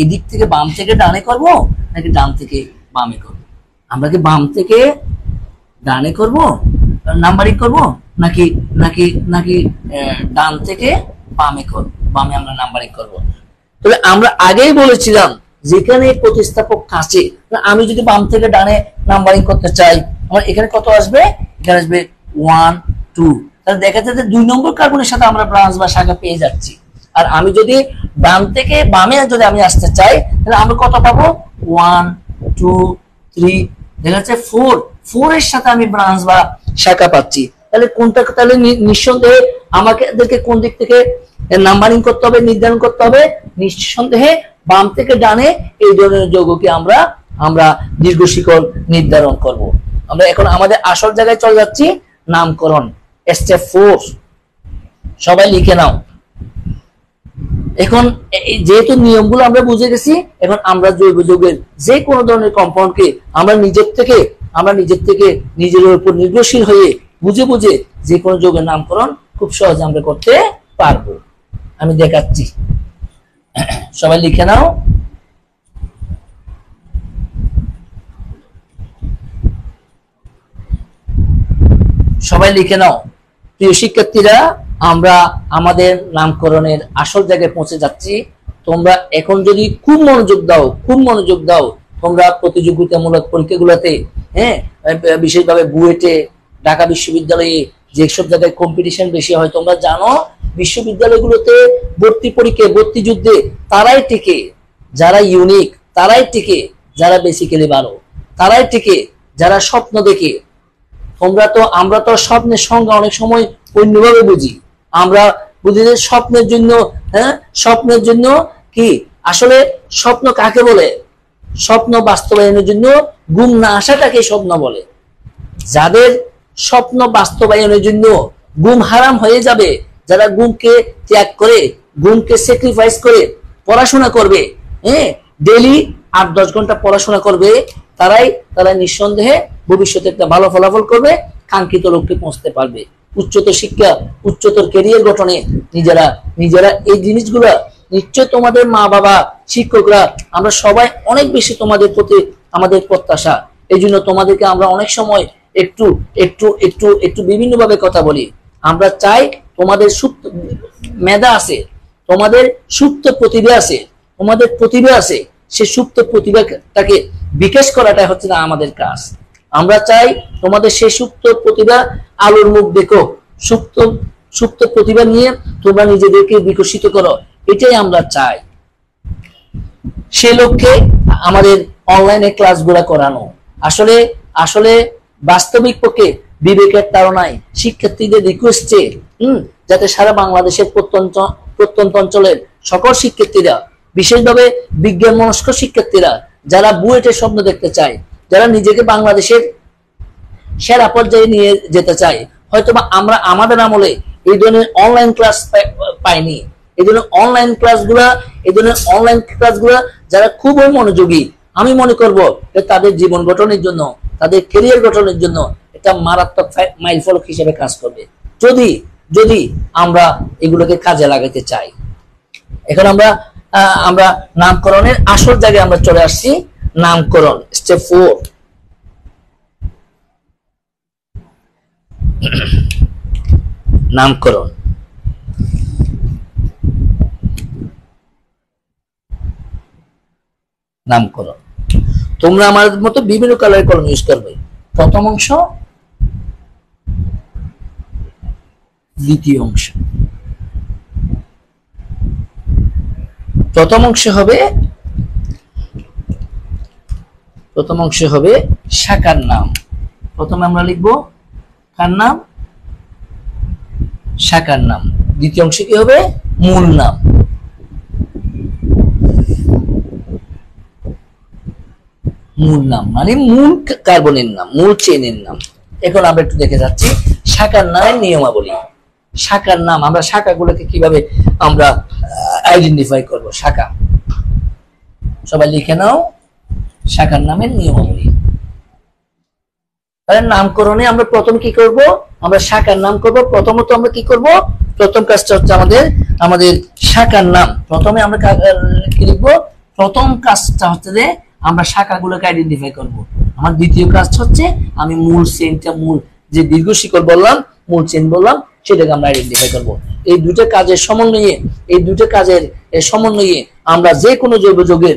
এদিক থেকে বাম থেকে ডানে করব, নাকি ডান থেকে বামে করব? আমরা কি বাম থেকে ডানে করব নাম্বারিং করব, নাকি নাকি নাকি ডান থেকে বামে করব? বামে আমরা নাম্বারিং করব। তবে আমরা আগেই বলেছিলাম যেখানে প্রতিস্থাপক আছে, আমি যদি বাম থেকে ডানে নাম্বারিং করতে চাই, আমার এখানে কত আসবে? এখানে আসবে 1 2। তাহলে দেখা যাচ্ছে 2 নম্বর কার্বনের সাথে আমরা ব্রাঞ্চ বা শাখা পেয়ে যাচ্ছি। আর আমি যদি বাম থেকে বামে যদি আমি আসতে চাই, তাহলে আমরা কত পাবো? 1 2 3, দেখা যাচ্ছে 4 এর সাথে আমি ব্রাঞ্চ বা শাখা পাচ্ছি। তাহলে কোনটা, তাহলে নিঃসন্দেহে আমাদেরকে কোন দিক থেকে নাম্বারিং করতে হবে, নির্ধারণ করতে হবে? নিঃসন্দেহে বাম থেকে ডানে এই ধরনের যৌগকে আমরা দীর্ঘ শিকল নির্ধারণ করব। আমরা এখন আমাদের আসল জায়গায় চলে যাচ্ছি, নামকরণ, স্টেপ 4। সবাই লিখে নাও। এখন যেহেতু নিয়মগুলো আমরা বুঝে গেছি, এখন আমরা জৈব যৌগের যে কোনো ধরনের কম্পাউন্ডকে আমরা নিজের থেকে নিজের উপর নির্ভরশীল হয়ে বুঝে বুঝে যে কোনো যৌগের নামকরণ খুব সহজে আমরা করতে পারবো। আমি দেখাচ্ছি, সবাই লিখে নাও। সবাই লিখে নাও। প্রিয় শিক্ষার্থীরা, আমরা আমাদের নামকরণের আসল জায়গায় পৌঁছে যাচ্ছি। তোমরা এখন যদি খুব মনোযোগ দাও, তোমরা প্রতিযোগিতামূলক পরীক্ষাগুলোতে, বিশেষভাবে বুয়েটে, ঢাকা বিশ্ববিদ্যালয়ে যেসব জায়গায় কম্পিটিশন বেশি হয়, তোমরা জানো বিশ্ববিদ্যালয়গুলোতে ভর্তি পরীক্ষায়, ভর্তি যুদ্ধে তারাই টিকে যারা ইউনিক, তারাই টিকে যারা বেসিক্যালি ভালো, তারাই টিকে যারা স্বপ্ন দেখে। আমরা তো স্বপ্নের সংজ্ঞা অনেক সময় অন্যভাবে বুঝি। আমরা বুঝি যে স্বপ্নের জন্য কি, আসলে স্বপ্ন কাকে বলে? স্বপ্ন বাস্তবায়নের জন্য ঘুম না আসাটাকে স্বপ্ন বলে। যাদের স্বপ্ন বাস্তবায়নের জন্য ঘুম হারাম হয়ে যাবে, যারা ঘুমকে ত্যাগ করে, ঘুমকে স্যাক্রিফাইস করে পড়াশোনা করবে, ডেইলি 8-10 ঘন্টা পড়াশোনা করবে, তারাই নিঃসন্দেহে ভবিষ্যতে একটা ভালো ফলাফল করবে, কাঙ্ক্ষিত লক্ষ্যে পৌঁছতে পারবে। উচ্চতর শিক্ষা, উচ্চতর ক্যারিয়ার গঠনে নিজেরা এই জিনিসগুলা নিশ্চয় তোমাদের মা বাবা, শিক্ষকরা, আমরা সবাই অনেক বেশি তোমাদের প্রতি আমাদের প্রত্যাশা। এই জন্য তোমাদেরকে আমরা অনেক সময় একটু বিভিন্নভাবে কথা বলি। আমরা চাই তোমাদের সুপ্ত মেধা আছে, তোমাদের সুপ্ত প্রতিভা আছে, সে সুপ্ত প্রতিভাটাকে বিকাশ করাটা হচ্ছে না আমাদের কাজ। আমরা চাই তোমাদের সেই সুপ্ত প্রতিভা আলোর মুখ দেখো, সুপ্ত প্রতিভা নিয়ে তোমরা নিজেদেরকে বিকশিত করো, এটাই আমরা চাই। সে লক্ষ্যে আমাদের অনলাইনে ক্লাসগুলো করানো। আসলে বাস্তবিক পক্ষে বিবেকের তাড়নায় শিক্ষার্থীদের রিকোয়েস্টে যাতে সারা বাংলাদেশের প্রত্যন্ত অঞ্চলের সকল শিক্ষার্থীরা, বিশেষভাবে বিজ্ঞান মনস্ক শিক্ষার্থীরা, যারা বুয়েটের স্বপ্ন দেখতে চায়, যারা নিজেকে বাংলাদেশের সেরা পর্যায়ে নিয়ে যেতে চায়, হয়তোবা আমরা আমাদের আমলে এই ধরনের অনলাইন ক্লাস পাইনি। এই ধরনের অনলাইন ক্লাসগুলা যারা খুবই মনোযোগী, আমি মনে করব তাদের জীবন গঠনের জন্য, তাদের ক্যারিয়ার গঠনের জন্য এটা মারাত্মক মাইল ফলক হিসেবে কাজ করবে, যদি আমরা এগুলোকে কাজে লাগাতে চাই। এখন আমরা নামকরণের আসল জায়গায় আমরা চলে আসছি। নামকরণ, স্টেপ 4। নামকরণ। তোমরা আমার মতো বিভিন্ন কালারের কলম ইউজ করবে। প্রথম অংশ, দ্বিতীয় অংশ। প্রথম অংশ হবে শাখার নাম। প্রথমে আমরা লিখবো কার নাম? শাখার নাম। দ্বিতীয় অংশে কি হবে? মূল নাম। মানে মূল কার্বনের নাম, মূল চেইনের নাম। এখন আমরা একটু দেখে যাচ্ছি শাখার নামের নিয়মাবলী। শাখার নাম, আমরা শাখাগুলোকে কিভাবে আমরা আইডেন্টিফাই করব। শাখা, সবাই লিখে নাও, শাখার নামের নিয়মাবলী। তাহলে নামকরণে আমরা প্রথম কি করব? আমরা শাখার নাম করব। প্রথমত আমরা কি করব? প্রথম কাজটা হচ্ছে আমাদের শাখার নাম। প্রথমে আমরা কি লিখবো? প্রথম কাজটা হচ্ছে যে আমরা শাখাগুলোকে আইডেন্টিফাই করব। আমার দ্বিতীয় কাজটা হচ্ছে আমি মূল চেইনটা, মূল যে দীর্ঘ শিকল বললাম, মূল চেইন বললাম, সেটাকে আমরা আইডেন্টিফাই করব। এই দুইটা কাজের সমন্বয়ে আমরা যে কোনো জৈব যৌগের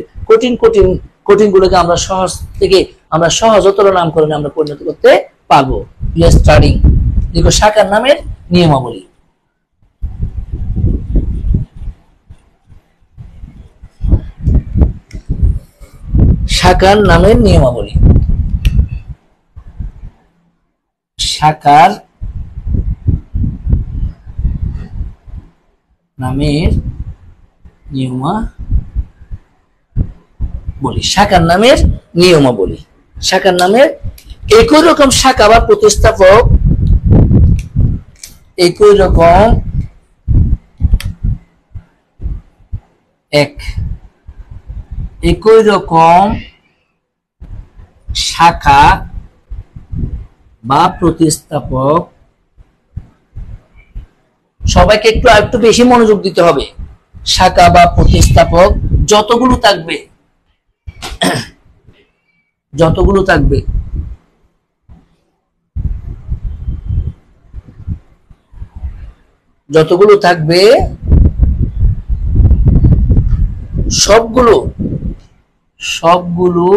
কঠিন গুলোকে আমরা সহজতর নামকরণে আমরা পরিণত করতে পারবো। স্টার্টিং দেখো শাখার নামের নিয়মাবলী। শাখার নামের নিয়মাবলী। শাখার নামের নিয়মাবলী। শাখার নামের নিয়মাবলী। শাখার নামের একই রকম শাখা বা প্রতিস্থাপক একই রকম শাখা বা প্রতিস্থাপক, সবাইকে একটু বেশি মনোযোগ দিতে হবে। শাখা বা প্রতিস্থাপক যতগুলো থাকবে সবগুলো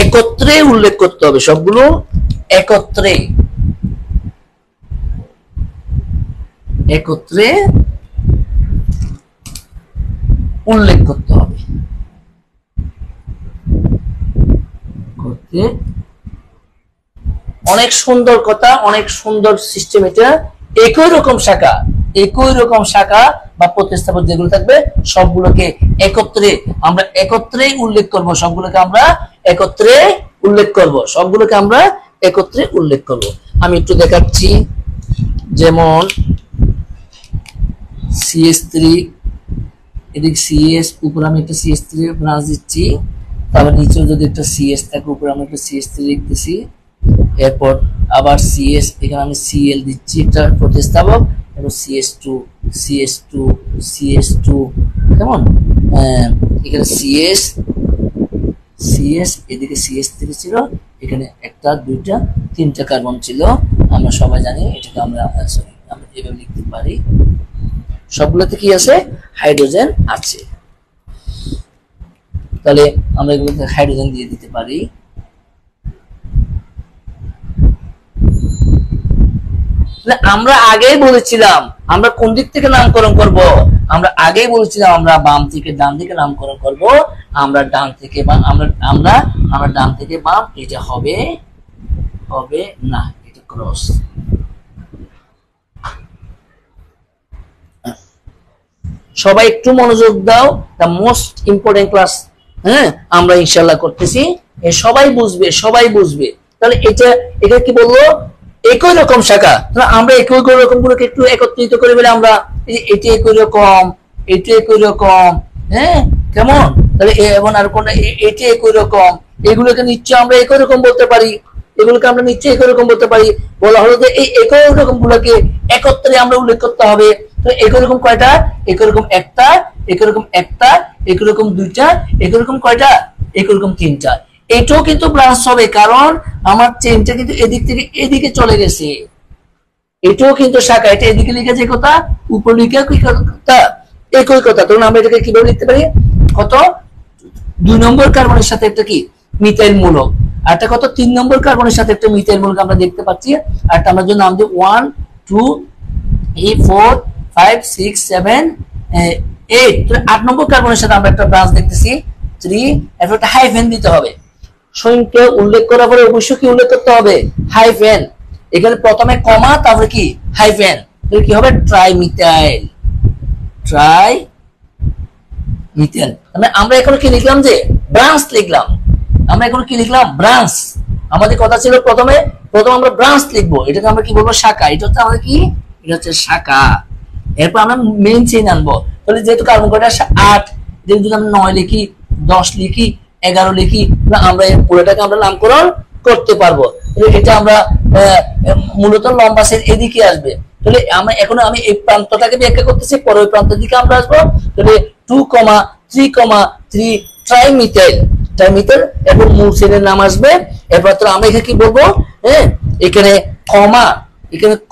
একত্রে উল্লেখ করতে হবে। সবগুলো একত্রে উল্লেখ করতে হবে। অনেক সুন্দর কথা, অনেক সুন্দর সিস্টেম এটা। একই রকম শাখা বা প্রতিস্থাপক যেগুলো থাকবে সবগুলোকে আমরা একত্রে উল্লেখ করব। আমি একটু দেখাচ্ছি, যেমন CS3, এদিকে CS, উপরে আমি একটা CS3 ব্রাঞ্চ দিচ্ছি, তারপর নিচেও যদি একটা CS থাকে উপরে আমি একটা CS3 লিখতেছি, এরপর আবার CS, এখানে আমি CL দিচ্ছি একটা প্রতিস্থাপক, এবং CS2 কেমন, এখানে CS, এদিকে CS3 ছিল, এখানে একটা দুইটা তিনটা কার্বন ছিল, আমরা সবাই জানি। এটাকে আমরা এভাবে লিখতে পারি, সবগুলোতে কি আছে, হাইড্রোজেন আছে। তাহলে আমরা এগুলোতে হাইড্রোজেন দিয়ে দিতে পারি। আমরা আগেই বলেছিলাম আমরা কোন দিক থেকে নামকরণ করব। আমরা বাম থেকে ডান দিকে নামকরণ করব। আমরা ডান থেকে বাম, আমরা ডান থেকে বাম, এটা হবে না, এটা ক্রস। সবাই একটু মনোযোগ দাও, দ্য মোস্ট ইম্পর্টেন্ট ক্লাস আমরা ইনশাআল্লাহ করতেছি, সবাই বুঝবে। তাহলে এটা কি বলবো, একই রকম শাখা। আমরা একই রকম গুলোকে একটু একত্রিত করে বলে আমরা এটা একই রকম, কেমন, তাহলে এবং আর কোনটা এটা একই রকম, এগুলোকে নিশ্চয় আমরা একই রকম বলতে পারি। বলা হলো যে এই একই রকম গুলোকে একত্রে আমরা উল্লেখ করতে হবে। তো একই রকম কয়টা, একই রকম একটা, একই রকম দুইটা, একই রকম কয়টা, একই রকম তিনটা। এটাও কিন্তু ব্রাঞ্চ হবে, কারণ আমার চেনটা কিন্তু এদিক থেকে এদিকে চলে গেছে। এটাও কিন্তু শাখা, এটা এদিকে লিখেছে কথা, উপর লিখে একই কথা। তখন আমরা এটাকে কিভাবে লিখতে পারি, কত 2 নম্বর কার্বনের সাথে একটা কি মিথাইল মূলক, আর একটা কত 3 নম্বর কার্বনের সাথে একটা মিথাইল মূলক আমরা দেখতে পাচ্ছি। আর একটা আমরা যদি নাম দিই 1 2 3 4 5 6 7 8, 8 নম্বর কার্বনের সাথে আমরা একটা ব্রাঞ্চ দেখতেছি 3, এরপর একটা হাইফেন দিতে হবে। সংখ্যা উল্লেখ করার পরে অবশ্যই কি উল্লেখ করতে হবে, হাইফেন। এখানে প্রথমে কমা, তারপরে কি হাইফেন, তাহলে কি হবে, ট্রাইমিথাইল। মানে আমরা এখন কি লিখলাম, যে ব্রাঞ্চ লিখলাম। ব্রাঞ্চ। আমাদের কথা ছিল প্রথমে আমরা ব্রাঞ্চ লিখবো, এটাকে আমরা কি বলবো, শাখা। এটা হচ্ছে আমাদের কি, এটা হচ্ছে শাখা। এরপর আমরা মেইন চেইন আনবো। তাহলে যেহেতু কার্বন কয়টা 8, যদি আমরা 9 লিখি, 10 লিখি, 11 লিখি, আমরা এই পুরোটাকে আমরা নামকরণ করতে পারবো। এটা আমরা মূলত লম্বা সেট এদিকে আসবে। তাহলে আমি এই প্রান্তটাকে ব্যাখ্যা করতেছি, পরে ওই প্রান্তের দিকে আমরা আসবো। তাহলে 2,3,3 ট্রাইমিথাইল, এবং মূল সেটের নাম আসবে। এরপর তো আমরা এখানে কি বলবো, এখানে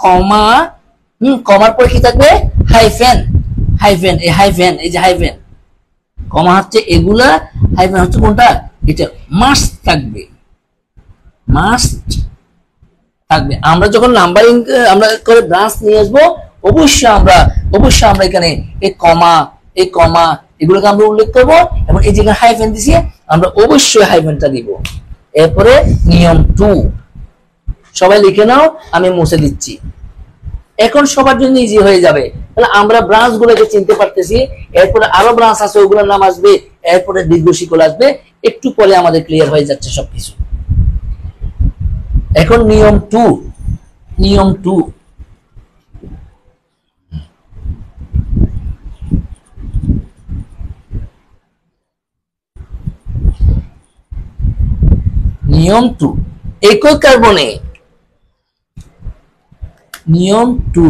কমা কমার পরে কি থাকবে? হাইফেন। হাইফেন, এই হাইফেন, এই যে হাইফেন, কমা হচ্ছে এগুলা, হাইফেন হচ্ছে কোনটা? এটা মাস্ট থাকবে, মাস্ট থাকবে। আমরা যখন নাম্বারিং আমরা করে ব্রাঞ্চ নিয়ে আসবো, অবশ্যই আমরা এখানে এই কমা এগুলোকে আমরা উল্লেখ করব, এবং এই যেখানে হাইফেন দিছি আমরা অবশ্যই হাইফেনটা দিব। এরপরে নিয়ম 2, সবাই লিখে নাও, আমি মুছে দিচ্ছি। এখন সবার জন্য ইজি হয়ে যাবে, তাহলে আমরা ব্রাঞ্চ গুলোকে চিনতে পারতেছি। এরপরে আরো ব্রাঞ্চ আছে, ওগুলোর নাম আসবে, এরপরে দীর্ঘ শিকল আসবে, একটু পরে আমাদের ক্লিয়ার হয়ে যাচ্ছে সবকিছু। এখন নিয়ম 2, নিয়ম 2, নিয়ম 2 একই কার্বনে, নিয়ম 2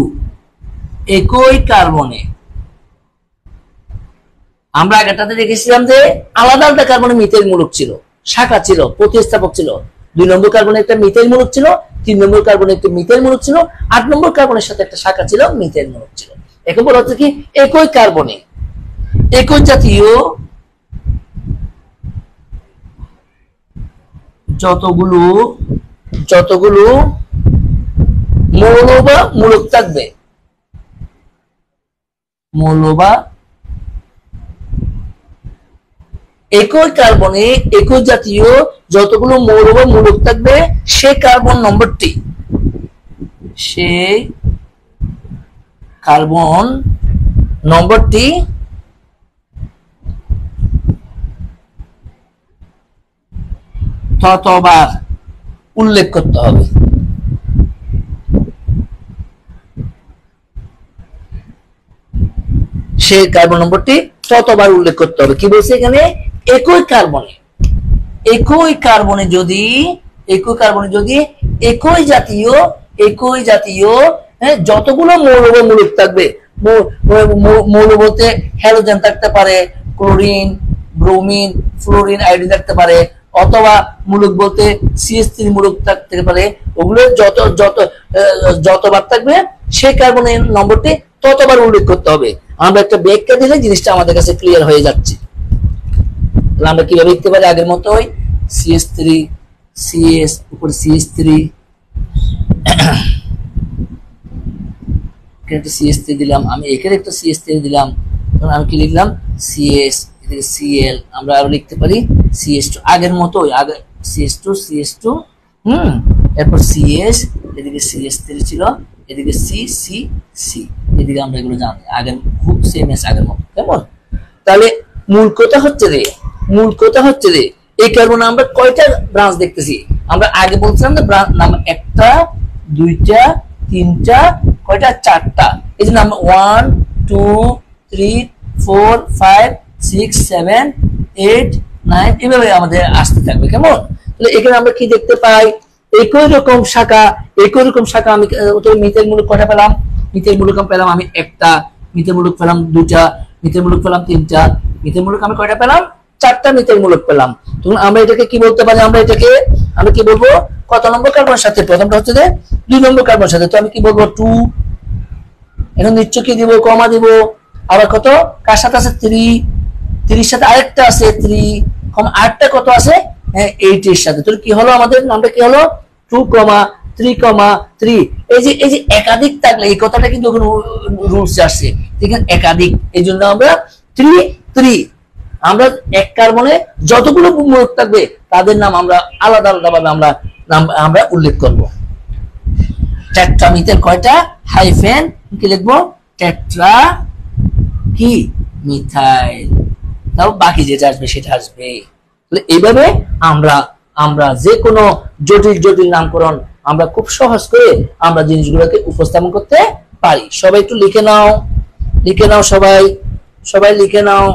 একই কার্বনে আমরা আগেটাতে দেখেছিলাম যে আলাদা আলাদা কার্বনে মিথাইল মূলক ছিল, শাখা ছিল, প্রতিস্থাপক ছিল। 2 নম্বর কার্বনে একটা মিথাইল মূলক ছিল, 3 নম্বর কার্বনে একটা মিথাইল মূলক ছিল, 8 নম্বর কার্বনের সাথে একটা শাখা ছিল, মিথাইল মূলক ছিল। এখন বলা হচ্ছে কি একই কার্বনে একই জাতীয় যতগুলো মৌল বা মূলক থাকবে, মৌল বা একই কার্বনে একই জাতীয় যতগুলো মৌল বা মূলক থাকবে, সে কার্বন নম্বরটি ততবার উল্লেখ করতে হবে। সে কার্বন নম্বরটি ততবার উল্লেখ করতে হবে। কি বলছে এখানে? একই কার্বনে যদি একই জাতীয় যতগুলো মৌল বা মূলক থাকবে, মৌল বলতে হ্যালোজেন থাকতে পারে, ক্লোরিন, ব্রোমিন, ফ্লোরিন, আয়োডিন থাকতে পারে, অথবা মূলক বলতে CH3 মূলক থাকতে পারে। ওগুলো যতবার থাকবে সেই কার্বনের নম্বরটি ততবার উল্লেখ করতে হবে। আমরা একটা ব্যাখ্যা দিলে জিনিসটা আমাদের কাছে ক্লিয়ার হয়ে যাচ্ছে। তাহলে আমরা কিভাবে লিখতে পারি? আগের মতোই CH3 CS উপর CH3, এখানে একটা CH3 দিলাম, আমি এখানে একটা CH3 দিলাম, তখন আমি কি লিখলাম? CS, এদিকে Cl, আমরা আরো লিখতে পারি CH2 আগের মতোই, আগে CH2 এরপর CS, এদিকে CH3 ছিল, এদিকে C, এদিকে আমরা এগুলো জানি আগের খুব সেম এস আগের মতো, কেমন? তাহলে মূল কথা হচ্ছে যে এই কার্বনে আমরা কয়টা ব্রাঞ্চ দেখতেছি? আমরা আগে বলছিলাম যে ব্রাঞ্চ নাম্বার 1টা 2টা 3টা কয়টা? 4টা। এই যে নাম্বার 1 2 3 4 5 6 7 8 9 এভাবে আমাদের আসতে থাকবে, কেমন? তাহলে এখানে আমরা কি দেখতে পাই? একই রকম শাখা আমি মিথাইল মূলক কয়টা পেলাম? মিথাইল মূলক পেলাম আমি 1টা, মিথাইল মূলক পেলাম 2টা, মিথাইল মূলক পেলাম 3টা, মিথাইল মূলক আমি কয়টা পেলাম? 4টা মিথাইল মূলক পেলাম। তখন আমরা এটাকে কি বলতে পারি? আমরা কি বলবো? কত নম্বর কার্বনের সাথে? প্রথমটা হচ্ছে যে 2 নম্বর কার্বনের সাথে, তো আমি কি বলবো? 2। এখন নিশ্চয় কি দিব? কমা দিব। আবার কত? কার সাথে আছে? 3 সাথে আরেকটা আছে 3, কমা আরেকটা কত আছে? 8 এর সাথে। তাহলে কি হলো? আমাদের নামটা কি হলো? 2, 3, 3। এই যে একাধিক থাকলে এই কথাটা কিন্তু রুলস আসছে, ঠিক আছে? একাধিক, এই জন্য আমরা 3 আমরা এক কার্বনে যতগুলো মূলক থাকবে তাদের নাম আমরা আলাদা ভাবে আমরা উল্লেখ করব। টেট্রামিথাইল কয়টা? হাইফেন কি লিখবো? টেট্রা কি মিথাইল, তাও বাকি যেটা আসবে সেটা আসবে। তাহলে এইভাবে আমরা যে কোনো জটিল নামকরণ আমরা খুব সহজ করে আমরা জিনিসগুলোকে উপস্থাপন করতে পারি। সবাই একটু লিখে নাও, সবাই লিখে নাও।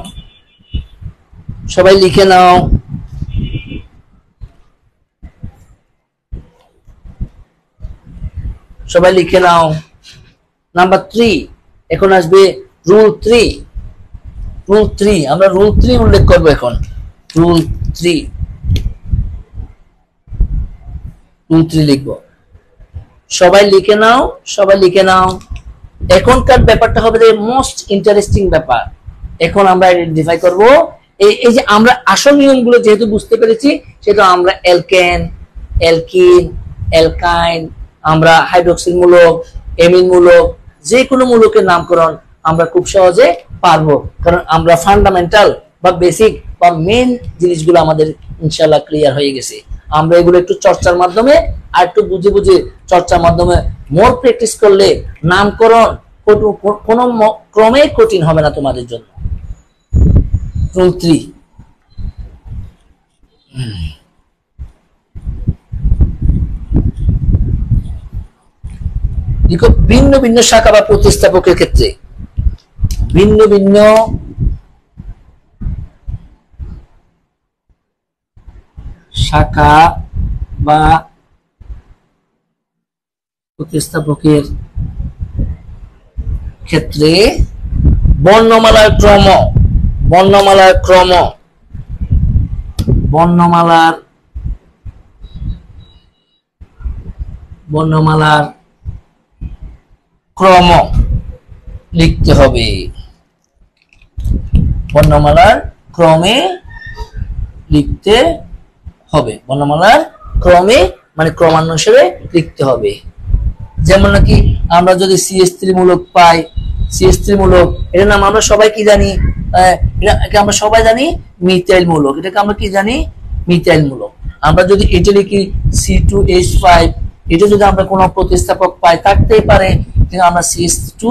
নাম্বার 3, এখন আসবে রুল 3। আমরা রুল 3 উল্লেখ করবো এখন। রুল 3 লিখবো। সবাই লিখে নাও। এখনকার ব্যাপারটা হবে যে মোস্ট ইন্টারেস্টিং ব্যাপার। এখন আমরা আইডেন্টিফাই করব এই যে আমরা আসল নিয়মগুলো যেহেতু বুঝতে পেরেছি, সেটা আমরা অ্যালকেন, অ্যালকিন, অ্যালকাইন, আমরা হাইড্রোক্সিল মূলক, এমিন মূলক, যে কোনো মূলকের নামকরণ আমরা খুব সহজে পারবো, কারণ আমরা ফান্ডামেন্টাল বা বেসিক বা মেন জিনিসগুলো আমাদের ইনশাআল্লাহ ক্লিয়ার হয়ে গেছে। আমরা এগুলো একটু চর্চার মাধ্যমে আর একটু বুঝে বুঝে চর্চার মাধ্যমে মোর প্র্যাকটিস করলে নামকরণ কোনো ক্রমে কঠিন হবে না তোমাদের জন্য। রুল 3, দেখো ভিন্ন ভিন্ন শাখা বা প্রতিস্থাপকের ক্ষেত্রে ভিন্ন ভিন্ন শাখা বা প্রতিস্থাপকের ক্ষেত্রে বর্ণমালার ক্রম লিখতে হবে। বর্ণমালার ক্রমে লিখতে হবে, বর্ণমালার ক্রমে মানে ক্রমানুসারে লিখতে হবে। যেমন নাকি আমরা যদি CH3 মূলক পাই, CH3 মূলক এর নাম আমরা সবাই কি জানি, এটাকে আমরা সবাই জানি মিথাইল মূলক। এটাকে আমরা কি জানি, মিথাইল মূলক। আমরা যদি এটা লিখি C2H5, এটা যদি আমরা কোনো প্রতিস্থাপক পাই, থাকতেই পারে কিন্তু আমরা CH2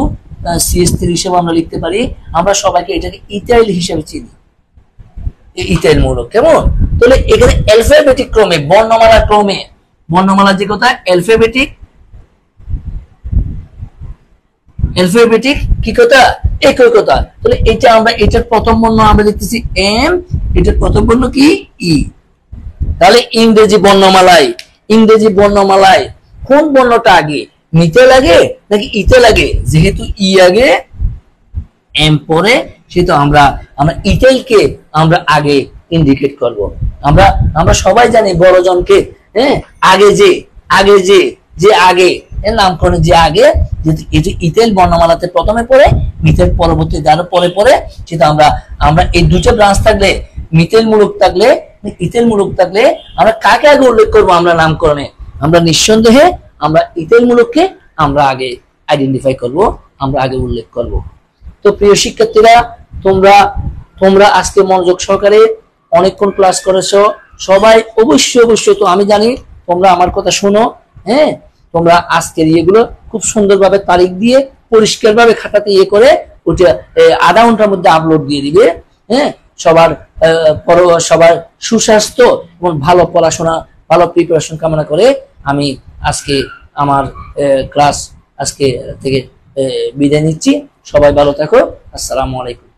CH3 হিসেবে আমরা লিখতে পারি। আমরা সবাইকে এটাকে ইথাইল হিসেবে চিনি, ইথাইল মূলক। কেমন? তাহলে এখানে অ্যালফাবেটিক ক্রমে, বর্ণমালা ক্রমে, বর্ণমালা যে কথা অ্যালফাবেটিক কি কথা, একই কথা। তাহলে এটা আমরা এটার প্রথম বর্ণ আমরা লিখতেছি এম, এটার প্রথম বর্ণ কি ই। তাহলে ইংরেজি বর্ণমালায় কোন বর্ণটা আগে, মিথাইল আগে নাকি ইথাইল আগে? যেহেতু ই আগে এম পরে, সেহেতু আমরা ইথাইলকে আমরা আগে ইন্ডিকেট করব। আমরা সবাই জানি বড়জনকে, হ্যাঁ, আগে যে আগে এর নামকরণে যে আগে, যেহেতু এটি ইথাইল বর্ণমালাতে প্রথমে পড়ে, মিথাইল পরবর্তীতে আরো পরে, সেটা আমরা এই দুটো ব্রাঞ্চ থাকলে, মিথাইল মূলক থাকলে, ইথাইল মূলক থাকলে আমরা কাকে আগে উল্লেখ করবো আমরা নামকরণে? আমরা নিঃসন্দেহে আমরা ইথাইল মূলককে আমরা আগে আইডেন্টিফাই করব, আমরা আগে উল্লেখ করব। তো প্রিয় শিক্ষার্থীরা, তোমরা আজকে মনোযোগ সহকারে অনেকক্ষণ ক্লাস করেছো। সবাই অবশ্যই, তো আমি জানি তোমরা আমার কথা শোনো, হ্যাঁ, তোমরা আজকের ইয়েগুলো খুব সুন্দরভাবে তারিখ দিয়ে পরিষ্কারভাবে খাতাতে ইয়ে করে ওটা আধা ঘন্টার মধ্যে আপলোড দিয়ে দিবে। হ্যাঁ, সবার সুস্বাস্থ্য এবং ভালো পড়াশোনা, ভালো প্রিপারেশন কামনা করে আমি আজকে আমার ক্লাস আজকে থেকে বিদায় নিচ্ছি। সবাই ভালো থাকো। আসসালামু আলাইকুম।